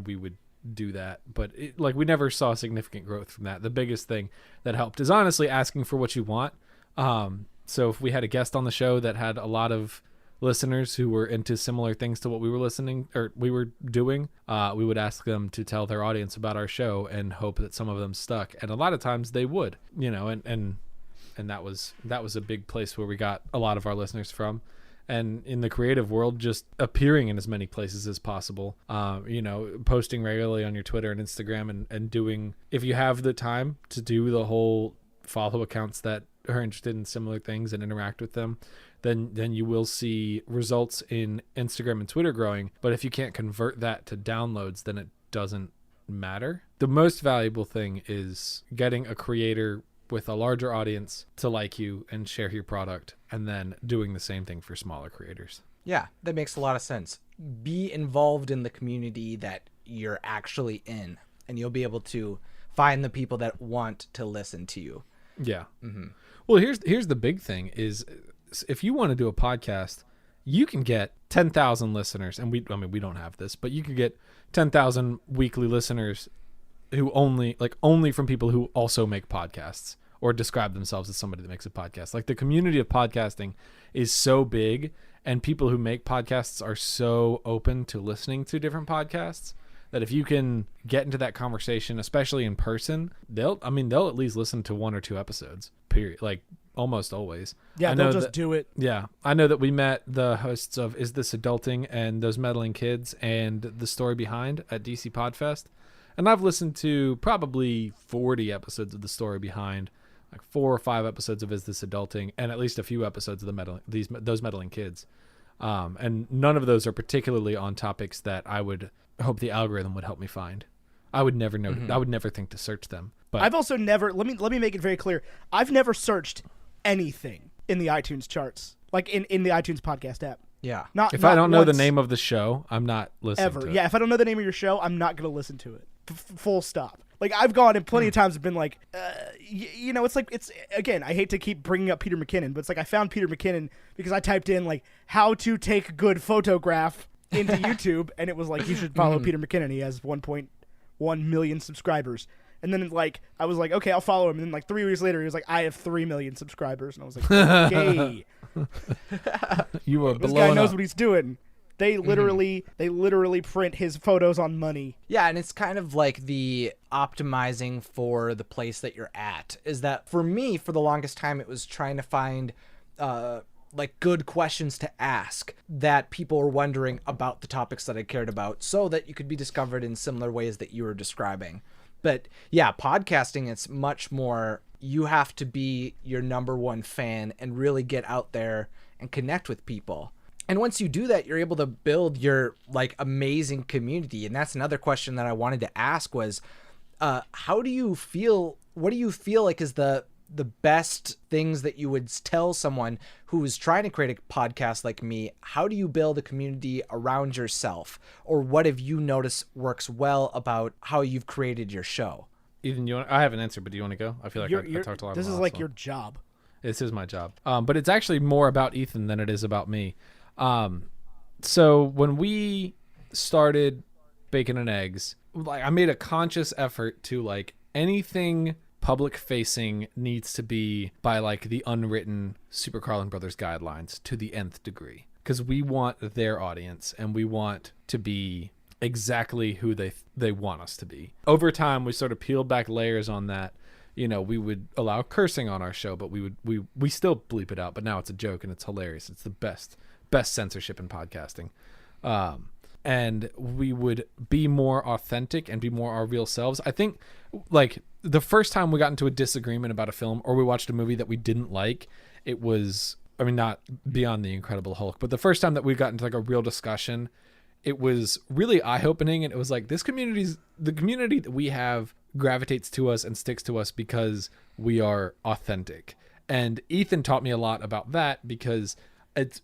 we would do that, but like we never saw significant growth from that. The biggest thing that helped is honestly asking for what you want. So if we had a guest on the show that had a lot of listeners who were into similar things to what we were doing, we would ask them to tell their audience about our show and hope that some of them stuck. And a lot of times they would, and that was a big place where we got a lot of our listeners from. And in the creative world, just appearing in as many places as possible, posting regularly on your Twitter and Instagram, and doing, if you have the time to do the whole follow accounts that are interested in similar things and interact with them, then you will see results in Instagram and Twitter growing. But if you can't convert that to downloads, then it doesn't matter. The most valuable thing is getting a creator with a larger audience to like you and share your product, and then doing the same thing for smaller creators. Yeah, that makes a lot of sense. Be involved in the community that you're actually in, and you'll be able to find the people that want to listen to you. Yeah. Mm-hmm. Well, here's the big thing is, if you want to do a podcast, you can get 10,000 listeners, and we don't have this, but you could get 10,000 weekly listeners who only from people who also make podcasts or describe themselves as somebody that makes a podcast. Like, the community of podcasting is so big, and people who make podcasts are so open to listening to different podcasts, that if you can get into that conversation, especially in person, they'll at least listen to 1 or 2 episodes, period. Like, almost always. Yeah, they'll just do it. Yeah. I know that we met the hosts of Is This Adulting and Those Meddling Kids and The Story Behind at DC Podfest. And I've listened to probably 40 episodes of The Story Behind, like 4 or 5 episodes of Is This Adulting, and at least a few episodes of Those Meddling Kids. And none of those are particularly on topics that I would hope the algorithm would help me find. I would never know. I would never think to search them. But I've also never, let me make it very clear. I've never searched anything in the iTunes charts, like in the iTunes podcast app. Yeah. If I don't know the name of the show, I'm not listening to it. Yeah, if I don't know the name of your show, I'm not going to listen to it. Full stop. Like, I've gone and plenty of times have been like, it's again, I hate to keep bringing up Peter McKinnon, but it's like I found Peter McKinnon because I typed in, like, how to take good photograph into YouTube, and it was like, you should follow Peter McKinnon. He has 1.1 million subscribers. And then, like, I was like, okay, I'll follow him. And then, like, 3 weeks later, he was like, I have 3 million subscribers. And I was like, okay. You are this guy knows what he's doing. They literally print his photos on money. Yeah, and it's kind of like the optimizing for the place that you're at. Is that, for me, for the longest time, it was trying to find like good questions to ask that people were wondering about the topics that I cared about, so that you could be discovered in similar ways that you were describing. But yeah, podcasting, it's much more, you have to be your number one fan and really get out there and connect with people. And once you do that, you're able to build your, like, amazing community. And that's another question that I wanted to ask was, how do you feel, what do you feel like is the best things that you would tell someone who is trying to create a podcast like me? How do you build a community around yourself? Or what have you noticed works well about how you've created your show? Ethan, I have an answer, but do you want to go? I feel like I talked a lot. This is like your job. This is my job. But it's actually more about Ethan than it is about me. So when we started Bacon and Eggs, like, I made a conscious effort to, like, anything public facing needs to be by, like, the unwritten Super Carlin Brothers guidelines to the nth degree, because we want their audience and we want to be exactly who they want us to be. Over time, we sort of peeled back layers on that. You know, we would allow cursing on our show, but we still bleep it out, but now it's a joke and it's hilarious. It's the best censorship in podcasting. And we would be more authentic and be more our real selves. I think, like, the first time we got into a disagreement about a film, or we watched a movie that we didn't like, it was, I mean, not Beyond the Incredible Hulk, but the first time that we got into, like, a real discussion, it was really eye-opening. And it was like, the community that we have gravitates to us and sticks to us because we are authentic. And Ethan taught me a lot about that, because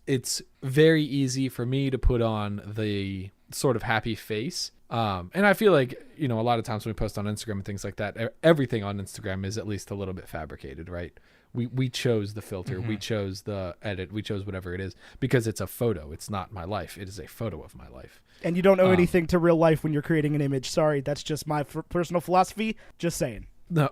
it's very easy for me to put on the sort of happy face. And I feel like, you know, a lot of times when we post on Instagram and things like that, everything on Instagram is at least a little bit fabricated, right? We chose the filter, we chose the edit, we chose whatever it is because it's a photo. It's not my life. It is a photo of my life. And you don't owe anything to real life when you're creating an image. Sorry, that's just my personal philosophy. Just saying. No,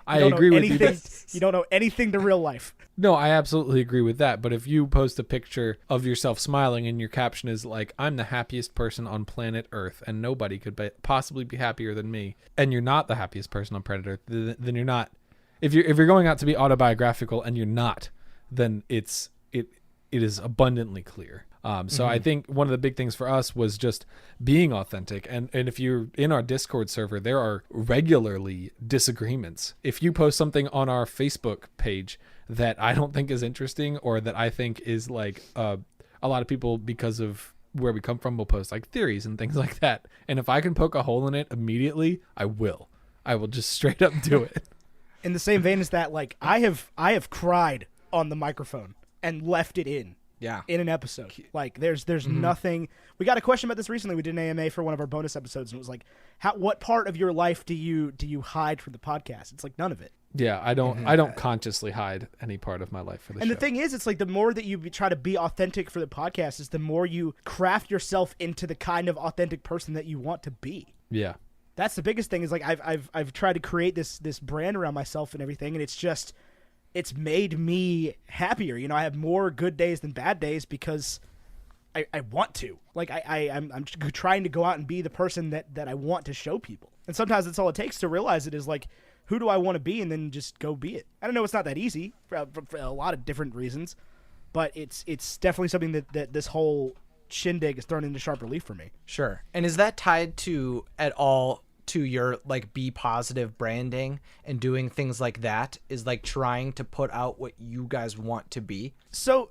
I agree with you. You don't owe anything to real life. No, I absolutely agree with that. But if you post a picture of yourself smiling and your caption is like, I'm the happiest person on planet Earth and nobody could possibly be happier than me, and you're not the happiest person on planet Earth, then you're not. If you're going out to be autobiographical and you're not, then it is abundantly clear. So I think one of the big things for us was just being authentic. And if you're in our Discord server, there are regularly disagreements. If you post something on our Facebook page that I don't think is interesting, or that I think is like a lot of people, because of where we come from, will post like theories and things like that. And if I can poke a hole in it immediately, I will just straight up do it. In the same vein as that, like I have cried on the microphone and left it in. Yeah. In an episode. Like there's nothing. We got a question about this recently. We did an AMA for one of our bonus episodes, and it was like, what part of your life do you hide from the podcast? It's like none of it. Yeah, I don't consciously hide any part of my life for the show. And the thing is, it's like the more that you try to be authentic for the podcast, is the more you craft yourself into the kind of authentic person that you want to be. Yeah. That's the biggest thing, is like I've tried to create this brand around myself and everything, and it's made me happier. You know, I have more good days than bad days because I want to. Like I'm trying to go out and be the person that I want to show people. And sometimes that's all it takes to realize it, is like, who do I want to be, and then just go be it. I don't know, it's not that easy for a lot of different reasons, but it's definitely something that this whole shindig is thrown into sharp relief for me. Sure. And is that tied to at all to your like be positive branding and doing things like that, is like trying to put out what you guys want to be? So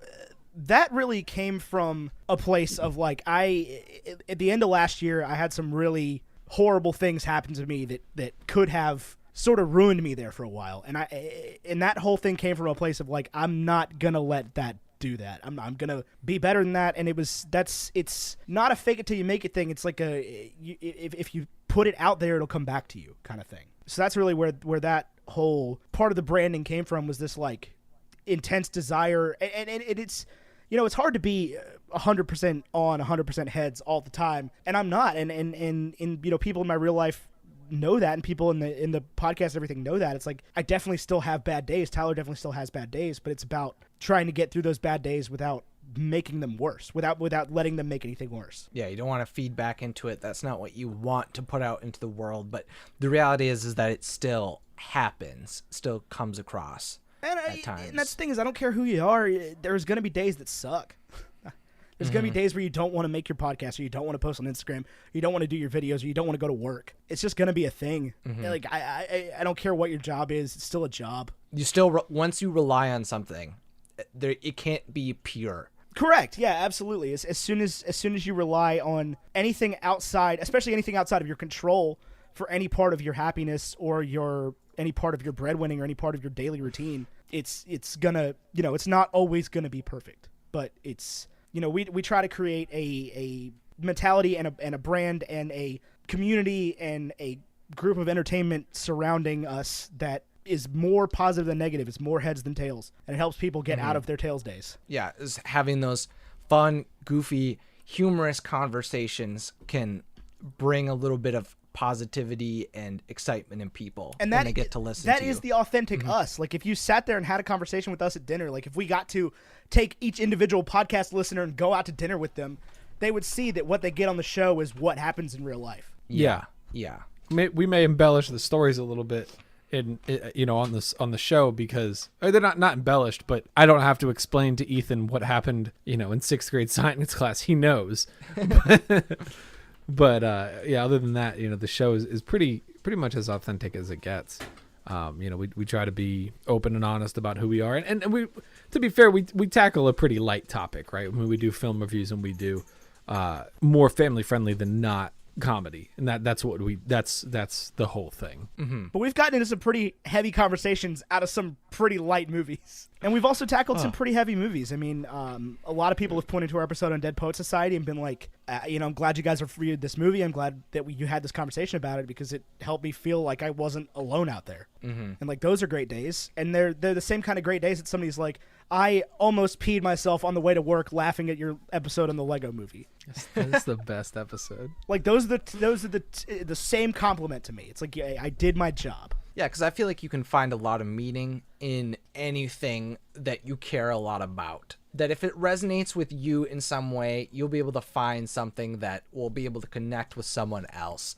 that really came from a place of like, at the end of last year, I had some really horrible things happen to me that could have sort of ruined me there for a while. And that whole thing came from a place of like, I'm not going to let that do that. I'm going to be better than that. And it's not a fake it till you make it thing. It's like if you put it out there, it'll come back to you kind of thing. So that's really where that whole part of the branding came from, was this like intense desire. And it's, you know, it's hard to be 100% on 100% heads all the time. And I'm not. And you know, people in my real life know that, and people in the podcast and everything know that. It's like, I definitely still have bad days. Tyler definitely still has bad days, but it's about trying to get through those bad days without making them worse, without letting them make anything worse. Yeah, you don't want to feed back into it. That's not what you want to put out into the world, but the reality is that it still happens, still comes across at times. And that's the thing, is I don't care who you are, there's going to be days that suck. There's going to be days where you don't want to make your podcast, or you don't want to post on Instagram, or you don't want to do your videos, or you don't want to go to work. It's just going to be a thing. Like I don't care what your job is. It's still a job. You still, once you rely on something, it can't be pure. Correct. Yeah, absolutely. As soon as you rely on anything outside, especially anything outside of your control, for any part of your happiness or any part of your breadwinning or any part of your daily routine, it's gonna, you know, it's not always gonna be perfect, but it's, you know, we try to create a mentality and a brand and a community and a group of entertainment surrounding us that is more positive than negative. It's more heads than tails, and it helps people get out of their tails days. Yeah, is having those fun, goofy, humorous conversations can bring a little bit of positivity and excitement in people, and when they get to listen to you. That is the authentic us. Like, if you sat there and had a conversation with us at dinner, like if we got to take each individual podcast listener and go out to dinner with them, they would see that what they get on the show is what happens in real life. Yeah. We may embellish the stories a little bit in, you know, on the show, because they're not embellished, but I don't have to explain to Ethan what happened, you know, in 6th grade science class. He knows. But yeah, other than that, you know, the show is pretty much as authentic as it gets. You know, we try to be open and honest about who we are, and we, to be fair, we tackle a pretty light topic, right? When we do film reviews, and we do more family friendly than not. comedy, and that's the whole thing. But we've gotten into some pretty heavy conversations out of some pretty light movies. And we've also tackled some pretty heavy movies. I mean, a lot of people have pointed to our episode on Dead Poet Society and been like, I'm glad you guys have reviewed this movie. I'm glad that you had this conversation about it because it helped me feel like I wasn't alone out there. And like, those are great days. And they're the same kind of great days that somebody's like, I almost peed myself on the way to work laughing at your episode on the Lego Movie. That's the best episode. Like, those are the same compliment to me. It's like, yeah, I did my job. Yeah, because I feel like you can find a lot of meaning in anything that you care a lot about. That if it resonates with you in some way, you'll be able to find something that will be able to connect with someone else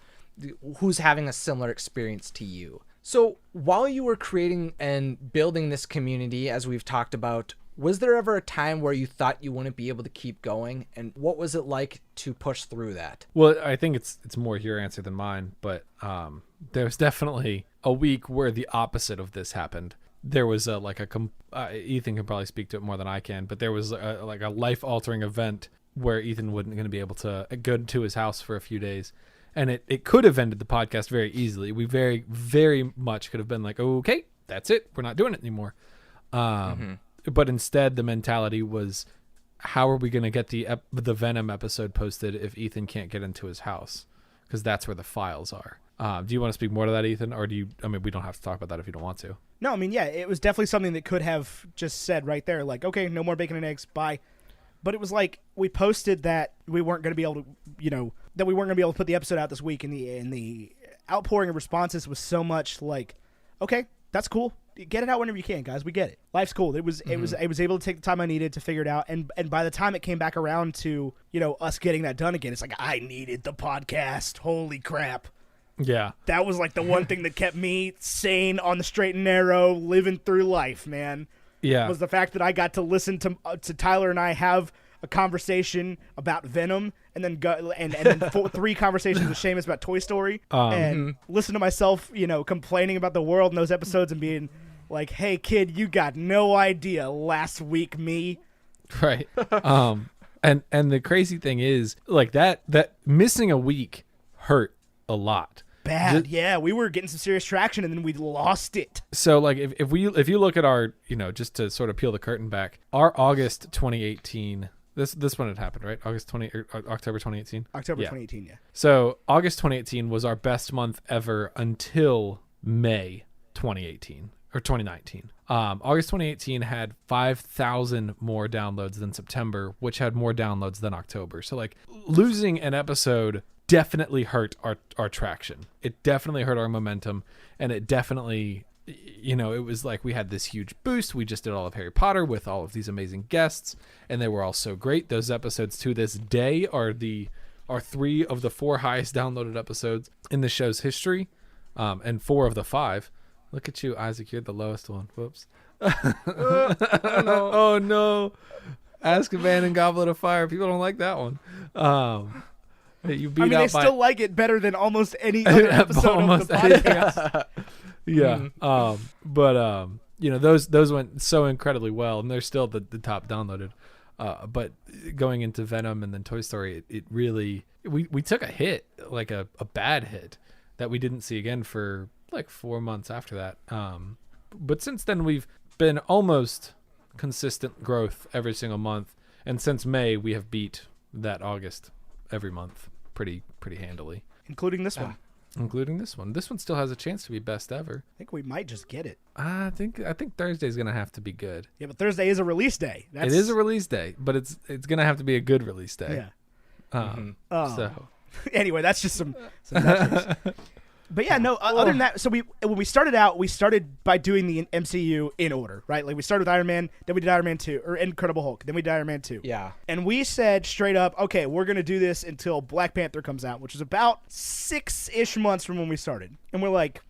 who's having a similar experience to you. So while you were creating and building this community, as we've talked about, was there ever a time where you thought you wouldn't be able to keep going? And what was it like to push through that? Well, I think it's more your answer than mine, but there was definitely a week where the opposite of this happened. There was Ethan can probably speak to it more than I can, but there was a life-altering event where Ethan wasn't going to be able to go to his house for a few days. And it could have ended the podcast very easily. We very, very much could have been like, okay, that's it. We're not doing it anymore. But instead, the mentality was, how are we going to get the Venom episode posted if Ethan can't get into his house? Because that's where the files are. Do you want to speak more to that, Ethan? Or we don't have to talk about that if you don't want to. No, I mean, yeah, it was definitely something that could have just said right there, like, okay, no more bacon and eggs, bye. But it was like, we posted that we weren't going to be able to, that we weren't going to be able to put the episode out this week, and the outpouring of responses was so much like, okay, that's cool. Get it out whenever you can, guys. We get it. Life's cool. I was able to take the time I needed to figure it out, and by the time it came back around to us getting that done again, it's like, I needed the podcast. Holy crap! Yeah, that was like the one thing that kept me sane, on the straight and narrow, living through life, man. Yeah, was the fact that I got to listen to Tyler and I have a conversation about Venom, and then go and then 3 conversations with Seamus about Toy Story, and listen to myself, complaining about the world in those episodes and being like, "Hey, kid, you got no idea last week me." Right. And the crazy thing is, like, that missing a week hurt a lot. Bad. Yeah, we were getting some serious traction, and then we lost it. So, like, if you look at our, just to sort of peel the curtain back, our August 2018. This one had happened, right? October 2018? October 2018, yeah. So August 2018 was our best month ever until May 2018 or 2019. August 2018 had 5,000 more downloads than September, which had more downloads than October. So, like, losing an episode definitely hurt our traction. It definitely hurt our momentum, and it definitely... it was like we had this huge boost. We just did all of Harry Potter with all of these amazing guests, and they were all so great. Those episodes to this day are 3 of the 4 highest downloaded episodes in the show's history, and 4 of the 5. Look at you, Isaac. You're the lowest one. Whoops. Oh no. Azkaban and Goblet of Fire. People don't like that one. You beat they still like it better than almost any other episode of the podcast. Yeah. But those went so incredibly well, and they're still the top downloaded. But going into Venom and then Toy Story, it really, we took a hit, like a bad hit that we didn't see again for like 4 months after that. But since then we've been almost consistent growth every single month. And since May, we have beat that August every month pretty handily. Including this one. Including this one. This one still has a chance to be best ever. I think we might just get it. I think Thursday's gonna have to be good. Yeah, but Thursday is a release day. It is a release day, but it's gonna have to be a good release day. Yeah. So anyway, that's just some metrics. But yeah, no. Other than that, so when we started by doing the MCU in order, right? Like, we started with Iron Man, then we did Iron Man 2, or Incredible Hulk, then we did Iron Man 2. Yeah. And we said straight up, okay, we're gonna do this until Black Panther comes out, which is about 6-ish months from when we started. And we're like,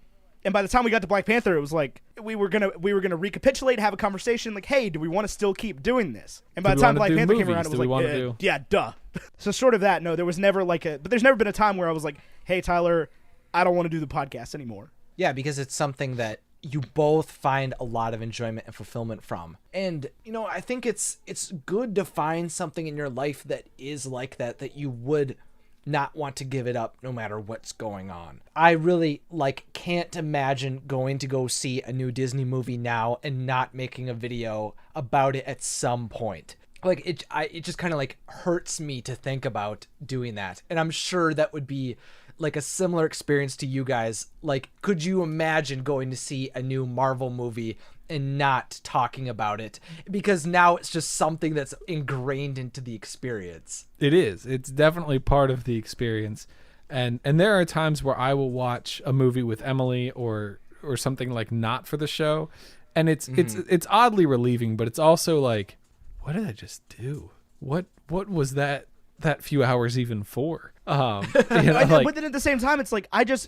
and by the time we got to Black Panther, it was like we were gonna recapitulate, have a conversation, like, hey, do we want to still keep doing this? And by the time Black Panther came around, it was like, yeah, duh. So short of that, no, there was never but there's never been a time where I was like, hey, Tyler, I don't want to do the podcast anymore. Yeah, because it's something that you both find a lot of enjoyment and fulfillment from. And, I think it's good to find something in your life that is like that you would not want to give it up no matter what's going on. I really can't imagine going to go see a new Disney movie now and not making a video about it at some point. It just kind of hurts me to think about doing that. And I'm sure that would be a similar experience to you guys. Could you imagine going to see a new Marvel movie and not talking about it? Because now it's just something that's ingrained into the experience. It is. It's definitely part of the experience. And there are times where I will watch a movie with Emily or something not for the show. And it's oddly relieving, but it's also what did I just do? What was that few hours even for? But then at the same time, it's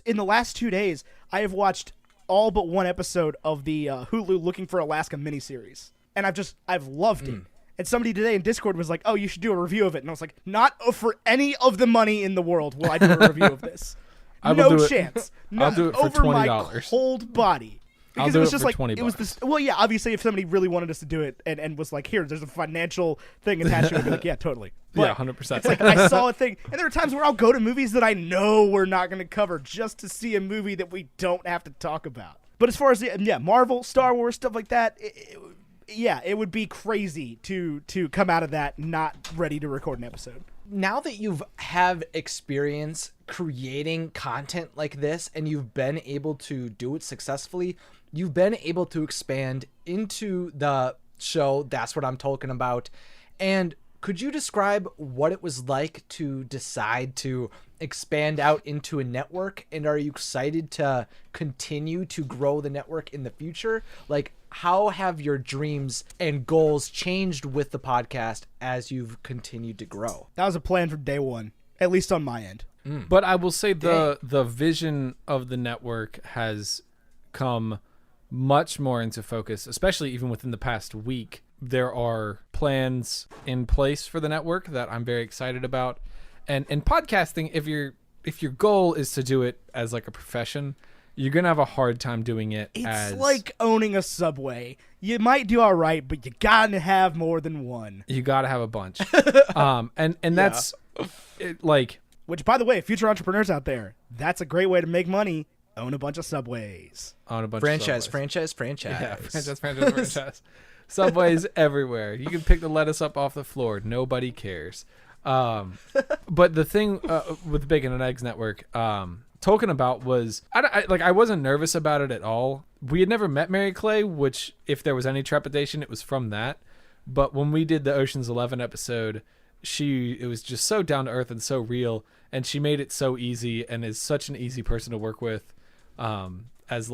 in the last 2 days, I have watched all but one episode of the Hulu Looking for Alaska miniseries, and I've loved it. And somebody today in Discord was like, "Oh, you should do a review of it," and I was like, "Not for any of the money in the world will I do a review of this. No chance. I'll do it for over $20. My cold body." Because I'll it was do it just for $20. It was this. Well, yeah, obviously, if somebody really wanted us to do it and was like, "Here, there's a financial thing attached to it," I'd be like, "Yeah, totally." But yeah, 100%. It's I saw a thing, and there are times where I'll go to movies that I know we're not going to cover just to see a movie that we don't have to talk about. But as far as Marvel, Star Wars, stuff like that, it would be crazy to come out of that not ready to record an episode. Now that you've have experience creating content like this and you've been able to do it successfully, you've been able to expand into the show That's What I'm Talking About. And could you describe what it was like to decide to expand out into a network? And are you excited to continue to grow the network in the future? How have your dreams and goals changed with the podcast as you've continued to grow? That was a plan from day one, at least on my end. But I will say the vision of the network has come much more into focus, especially even within the past week. There are plans in place for the network that I'm very excited about. And podcasting, if your goal is to do it as a profession, you're going to have a hard time doing it It's like owning a Subway. You might do all right, but you got to have more than one. You got to have a bunch. And that's Which, by the way, future entrepreneurs out there, that's a great way to make money. Own a bunch of Subways. Own a bunch franchise, of Subways. franchise. Yeah, franchise. Subways everywhere. You can pick the lettuce up off the floor. Nobody cares. But the thing with Bacon and Eggs Network, talking about was I wasn't nervous about it at all. We had never met Mary Clay, which if there was any trepidation, it was from that. But when we did the Ocean's 11 episode, it was just so down to earth and so real, and she made it so easy and is such an easy person to work with, as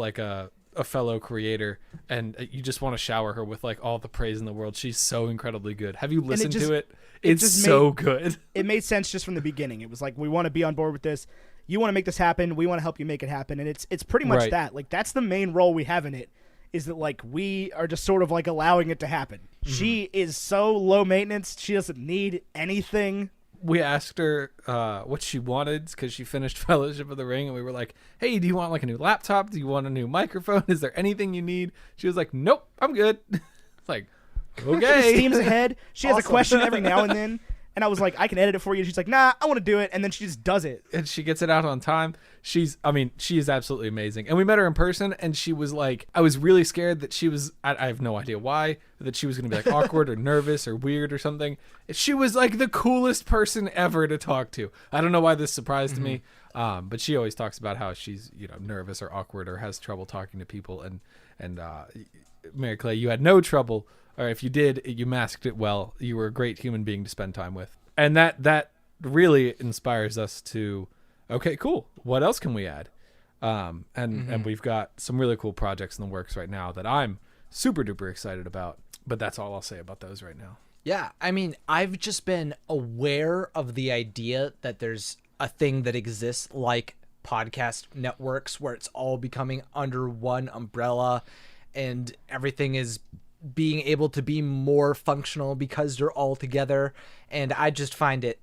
a fellow creator, and you just want to shower her with all the praise in the world. She's so incredibly good. Have you listened to it? It's so good. It made sense just from the beginning. It was we want to be on board with this. You want to make this happen. We want to help you make it happen. And it's pretty much that. That's the main role we have in it, is that we are just sort of allowing it to happen. Mm-hmm. She is so low maintenance. She doesn't need anything. We asked her what she wanted because she finished Fellowship of the Ring, and we were like, "Hey, do you want a new laptop? Do you want a new microphone? Is there anything you need?" She was like, "Nope, I'm good." It's okay. She steams ahead. She has a question every now and then, and I was like, "I can edit it for you." She's like, "Nah, I want to do it," and then she just does it. And she gets it out on time. She is absolutely amazing. And we met her in person, and she was I was really scared that she was, I have no idea why, that she was going to be awkward or nervous or weird or something. She was the coolest person ever to talk to. I don't know why this surprised me, but she always talks about how she's, nervous or awkward or has trouble talking to people. And Mary Clay, you had no trouble, or if you did, you masked it well. You were a great human being to spend time with. And that really inspires us to, okay, cool. What else can we add? And we've got some really cool projects in the works right now that I'm super duper excited about. But that's all I'll say about those right now. Yeah, I've just been aware of the idea that there's a thing that exists like podcast networks where it's all becoming under one umbrella and everything is being able to be more functional because they're all together. And I just find it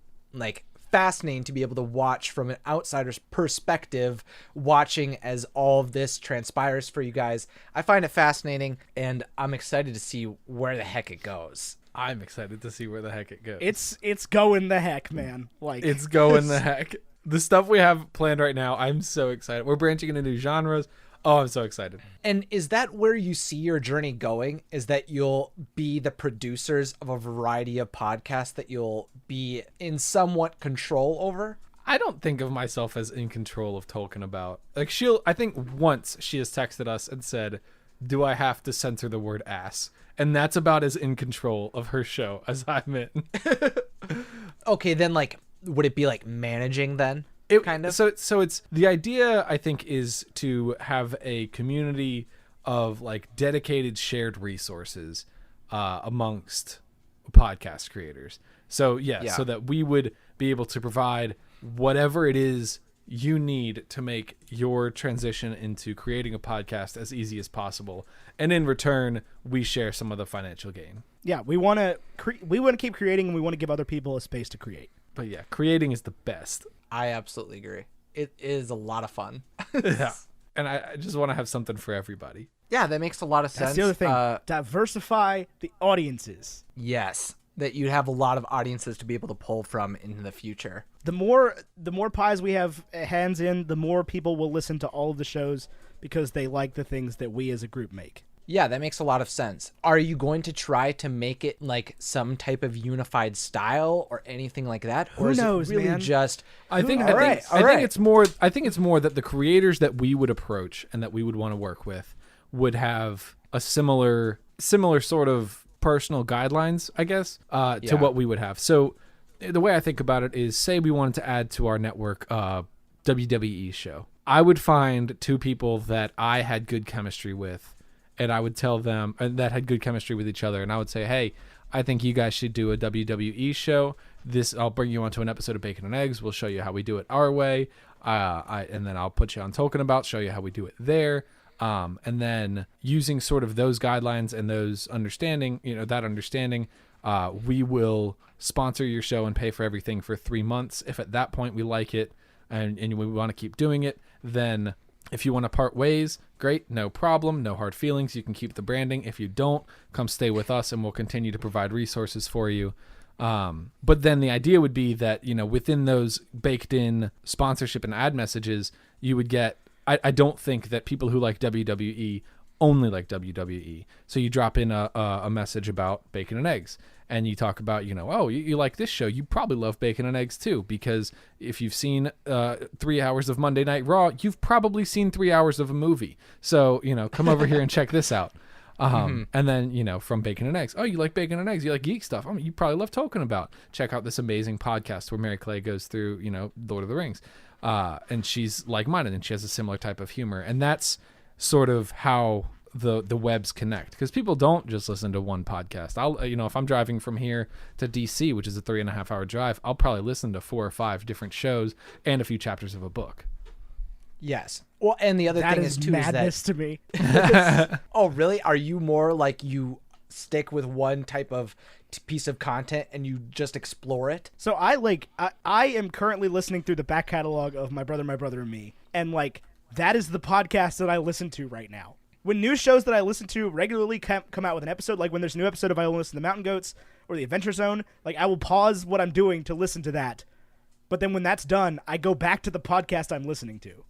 fascinating to be able to watch from an outsider's perspective, watching as all of this transpires for you guys. I find it fascinating, and I'm excited to see where the heck it goes. I'm excited to see where the heck it goes. It's going the heck, man. Like It's going the heck. The stuff we have planned right now, I'm so excited. We're branching into new genres. Oh, I'm so excited. And is that where you see your journey going? Is that you'll be the producers of a variety of podcasts that you'll be in somewhat control over? I don't think of myself as in control of talking about. Like I think once she has texted us and said, "Do I have to censor the word ass?" And that's about as in control of her show as I'm in. Okay, then like, would it be like managing then? Kind of. So it's the idea, I think, is to have a community of like dedicated shared resources amongst podcast creators. So so that we would be able to provide whatever it is you need to make your transition into creating a podcast as easy as possible, and in return we share some of the financial gain. Yeah, we want to keep creating, and we want to give other people a space to create. But yeah, creating is the best. I absolutely agree. It is a lot of fun. Yeah, and I just want to have something for everybody. Yeah, that makes a lot of sense. That's the other thing. Diversify the audiences. Yes, that you'd have a lot of audiences to be able to pull from in the future. The more pies we have hands in, the more people will listen to all of the shows because they like the things that we as a group make. Yeah, that makes a lot of sense. Are you going to try to make it like some type of unified style or anything like that? Or Who knows, is it really man? just I think Alright. it's more that the creators that we would approach and that we would want to work with would have a similar sort of personal guidelines, I guess, to what we would have. So the way I think about it is, say we wanted to add to our network WWE show. I would find two people that I had good chemistry with, and I would tell them, and that had good chemistry with each other, and I would say, hey, I think you guys should do a WWE show. I'll bring you onto an episode of Bacon and Eggs. We'll show you how we do it our way. And then I'll put you on Talking About, show you how we do it there. And then using sort of those guidelines and those understanding, we will sponsor your show and pay for everything for 3 months. If at that point we like it and we want to keep doing it, then if you want to part ways, great, no problem, no hard feelings. You can keep the branding. If you don't, come stay with us and we'll continue to provide resources for you. But then the idea would be that, within those baked in sponsorship and ad messages, you would get, I don't think that people who like WWE only like WWE. So you drop in a message about Bacon and Eggs, and you talk about, you like this show, you probably love Bacon and Eggs too, because if you've seen 3 hours of Monday Night Raw, you've probably seen 3 hours of a movie. So, come over here and check this out. And then, from Bacon and Eggs, oh, you like Bacon and Eggs, you like geek stuff, you probably love Talking About. Check out this amazing podcast where Mary Clay goes through, Lord of the Rings. And she's like-minded, and she has a similar type of humor. And that's sort of how the webs connect, because people don't just listen to one podcast. I'll if I'm driving from here to DC, which is a 3.5 hour drive, I'll probably listen to 4 or 5 different shows and a few chapters of a book. Yes. Well, and the other thing is too madness is that to me. Oh, really? Are you more like you stick with one type of piece of content and you just explore it? So I am currently listening through the back catalog of My Brother, and Me, and that is the podcast that I listen to right now. When new shows that I listen to regularly come out with an episode, like when there's a new episode of I Only Listen to Mountain Goats or The Adventure Zone, I will pause what I'm doing to listen to that. But then when that's done, I go back to the podcast I'm listening to.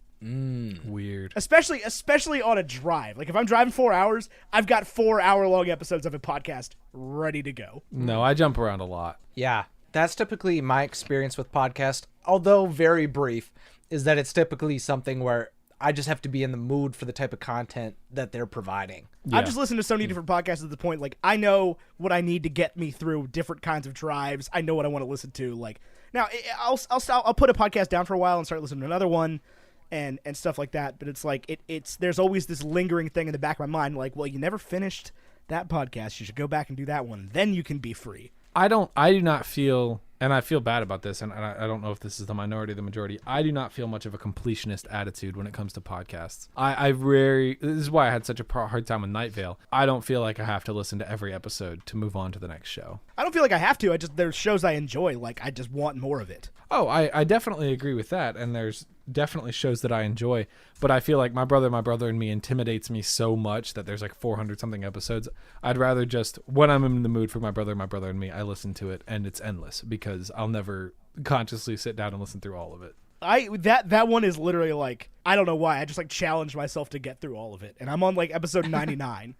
Weird. Especially on a drive. If I'm driving 4 hours, I've got 4 hour-long episodes of a podcast ready to go. No, I jump around a lot. Yeah, that's typically my experience with podcasts, although very brief, is that it's typically something where I just have to be in the mood for the type of content that they're providing. Yeah. I've just listened to so many different podcasts at the point, I know what I need to get me through different kinds of drives. I know what I want to listen to. Now, I'll put a podcast down for a while and start listening to another one and stuff like that. But it's there's always this lingering thing in the back of my mind, well, you never finished that podcast. You should go back and do that one. Then you can be free. I do not feel, and I feel bad about this, and I don't know if this is the minority or the majority, I do not feel much of a completionist attitude when it comes to podcasts. This is why I had such a hard time with Night Vale. I don't feel like I have to listen to every episode to move on to the next show. I don't feel like I have to. There's shows I enjoy. I just want more of it. Oh, I definitely agree with that, and there's definitely shows that I enjoy, but I feel like My Brother and Me intimidates me so much that there's like 400 something episodes. I'd rather just, when I'm in the mood for My Brother and Me, I listen to it, and it's endless because I'll never consciously sit down and listen through all of it. That one is literally like, I don't know why, I just like challenged myself to get through all of it, and I'm on like episode 99.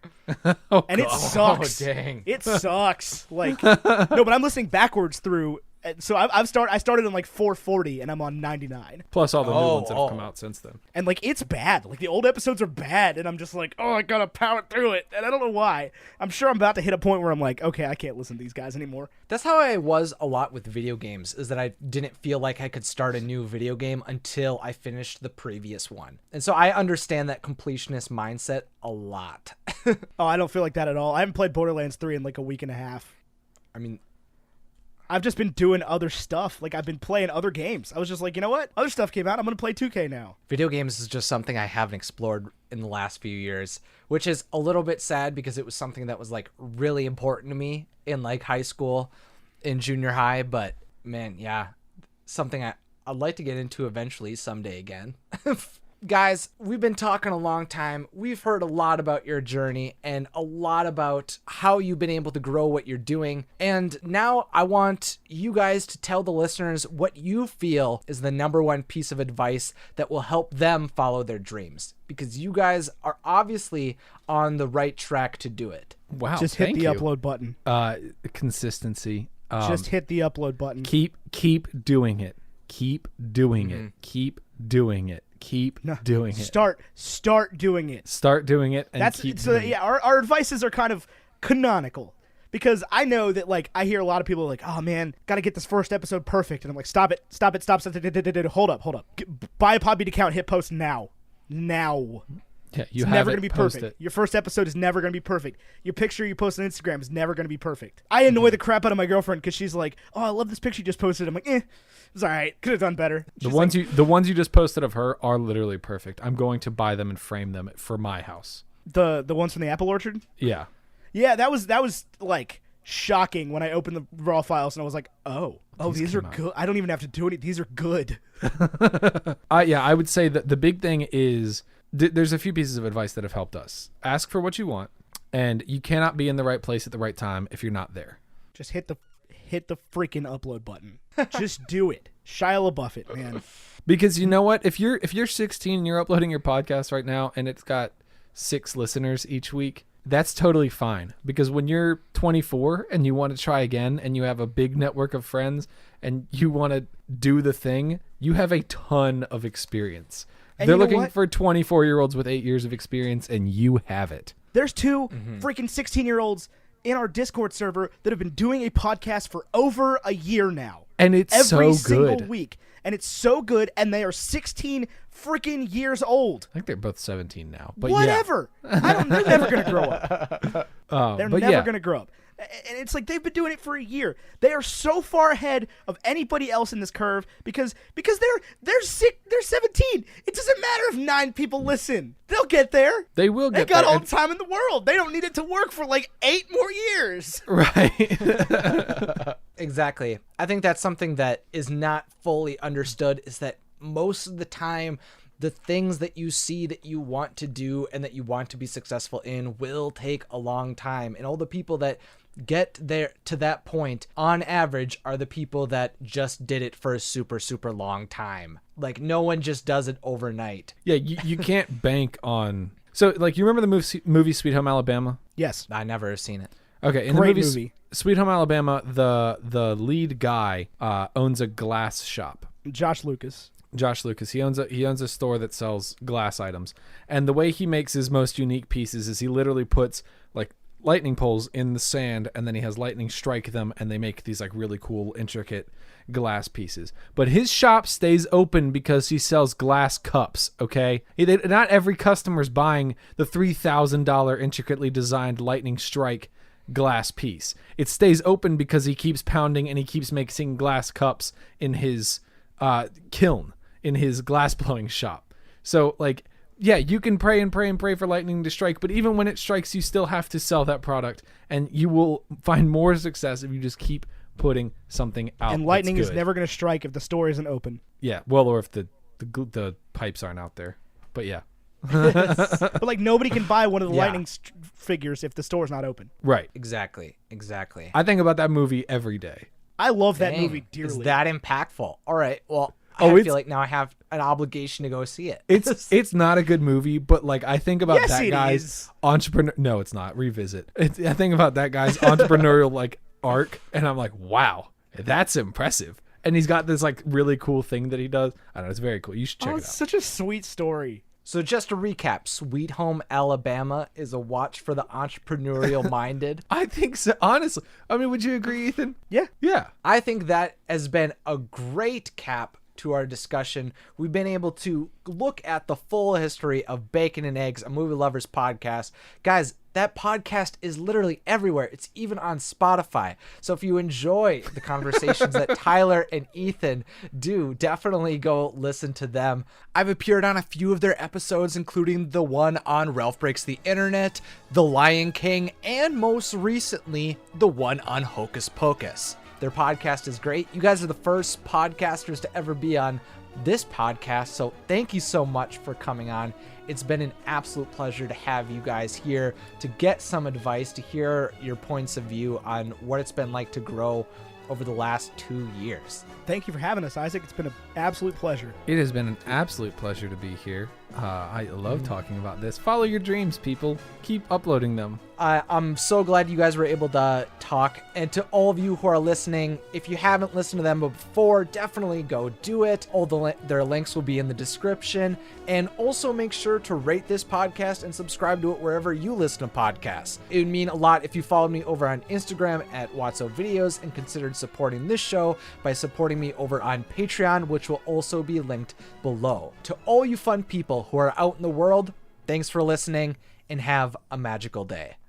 And it sucks. Oh, dang. It sucks. Like, no, but I'm listening backwards through. So I started in like 440 and I'm on 99. Plus all the new ones that have come out since then. And like it's bad. Like the old episodes are bad, and I'm just like, oh, I gotta power through it, and I don't know why. I'm sure I'm about to hit a point where I'm like, okay, I can't listen to these guys anymore. That's how I was a lot with video games, is that I didn't feel like I could start a new video game until I finished the previous one. And so I understand that completionist mindset a lot. Oh, I don't feel like that at all. I haven't played Borderlands 3 in like a week and a half. I mean, I've just been doing other stuff. Like, I've been playing other games. I was just like, you know what? Other stuff came out. I'm going to play 2K now. video games is just something I haven't explored in the last few years, which is a little bit sad because it was something that was like really important to me in like high school, in junior high. But man, yeah, something I'd like to get into eventually someday again. Guys, we've been talking a long time. We've heard a lot about your journey and a lot about how you've been able to grow what you're doing. And now I want you guys to tell the listeners what you feel is the number one piece of advice that will help them follow their dreams. Because you guys are obviously on the right track to do it. Wow. Just hit the upload button. Consistency. Just hit the upload button. Keep doing it. Keep doing it. Keep doing it. Keep doing it. Start doing it. Start doing it, and keep doing it. Yeah, our advices are kind of canonical, because I know that like I hear a lot of people like, oh man, got to get this first episode perfect, and I'm like, stop it, hold up, buy a Podbean account, hit post now. Yeah, it's never going to be perfect. Your first episode is never going to be perfect. Your picture you post on Instagram is never going to be perfect. I annoy the crap out of my girlfriend because she's like, oh, I love this picture you just posted. I'm like, it's all right. Could have done better. The ones you just posted of her are literally perfect. I'm going to buy them and frame them for my house. The ones from the apple orchard? Yeah. Yeah, that was like shocking when I opened the raw files and I was like, oh, these are good. I don't even have to do it. These are good. Yeah, I would say that the big thing is there's a few pieces of advice that have helped us. Ask for what you want, and you cannot be in the right place at the right time if you're not there. Just hit the freaking upload button. Just do it. Shia LaBeouf it, man. Because you know what? If you're 16 and you're uploading your podcast right now and it's got 6 listeners each week, that's totally fine. Because when you're 24 and you want to try again and you have a big network of friends and you want to do the thing, you have a ton of experience. And they're looking for 24-year-olds with 8 years of experience, and you have it. There's 2 freaking 16-year-olds in our Discord server that have been doing a podcast for over a year now. And it's every so good. single week. And it's so good, and they are 16 freaking years old. I think they're both 17 now. But whatever. Yeah. They're never going to grow up. They're never going to grow up. And it's like they've been doing it for a year. They are so far ahead of anybody else in this curve because they're 17. It doesn't matter if 9 people listen. They'll get there. They will get there. They got there. all the time in the world. They don't need it to work for like 8 more years. Right. Exactly. I think that's something that is not fully understood, is that most of the time the things that you see that you want to do and that you want to be successful in will take a long time. And all the people that get there to that point on average are the people that just did it for a super, super long time. Like no one just does it overnight. Yeah, you can't bank on. So like, you remember the movie Sweet Home Alabama? Yes. I never have seen it. Okay, in Great the movie. Sweet Home Alabama, the lead guy owns a glass shop. Josh Lucas. He owns a store that sells glass items, and the way he makes his most unique pieces is he literally puts like lightning poles in the sand, and then he has lightning strike them, and they make these like really cool intricate glass pieces. But his shop stays open because he sells glass cups. Okay, not every customer's buying the $3,000 intricately designed lightning strike glass piece. It stays open because he keeps pounding and he keeps making glass cups in his kiln, in his glass blowing shop. So like, yeah, you can pray and pray and pray for lightning to strike, but even when it strikes, you still have to sell that product, and you will find more success if you just keep putting something out. And lightning that's is good. never going to strike if the store isn't open. Yeah, well, or if the pipes aren't out there. But yeah. But like nobody can buy one of the Yeah. lightning figures if the store's not open. Right. Exactly. I think about that movie every day. I love that Dang, movie dearly. Is that impactful? All right. Well, Oh, I it's- feel like now I have an obligation to go see it. It's not a good movie, but like I think about Yes, that it guy's is. entrepreneur. No, it's not. Revisit. I think about that guy's entrepreneurial like arc, and I'm like, wow, that's impressive. And he's got this like really cool thing that he does. I don't know. It's very cool. You should check Oh, it it's out. such a sweet story. So just to recap, Sweet Home Alabama is a watch for the entrepreneurial minded. I think so. Honestly, I mean, would you agree, Ethan? Yeah. Yeah. I think that has been a great cap to our discussion. We've been able to look at the full history of Bacon and Eggs, a movie lovers podcast. Guys, that podcast is literally everywhere. It's even on Spotify. So if you enjoy the conversations that Tyler and Ethan do, definitely go listen to them. I've appeared on a few of their episodes, including the one on Ralph Breaks the Internet, The Lion King, and most recently, the one on Hocus Pocus. Their podcast is great. You guys are the first podcasters to ever be on this podcast, so thank you so much for coming on. It's been an absolute pleasure to have you guys here, to get some advice, to hear your points of view on what it's been like to grow over the last 2 years. Thank you for having us, Isaac. It's been an absolute pleasure. It has been an absolute pleasure to be here. I love talking about this. Follow your dreams, people. Keep uploading them. I'm so glad you guys were able to talk. And to all of you who are listening, if you haven't listened to them before, definitely go do it. All their links will be in the description. And also make sure to rate this podcast and subscribe to it wherever you listen to podcasts. It would mean a lot if you followed me over on Instagram at Watso Videos and considered supporting this show by supporting me over on Patreon, which will also be linked below. To all you fun people who are out in the world, thanks for listening and have a magical day.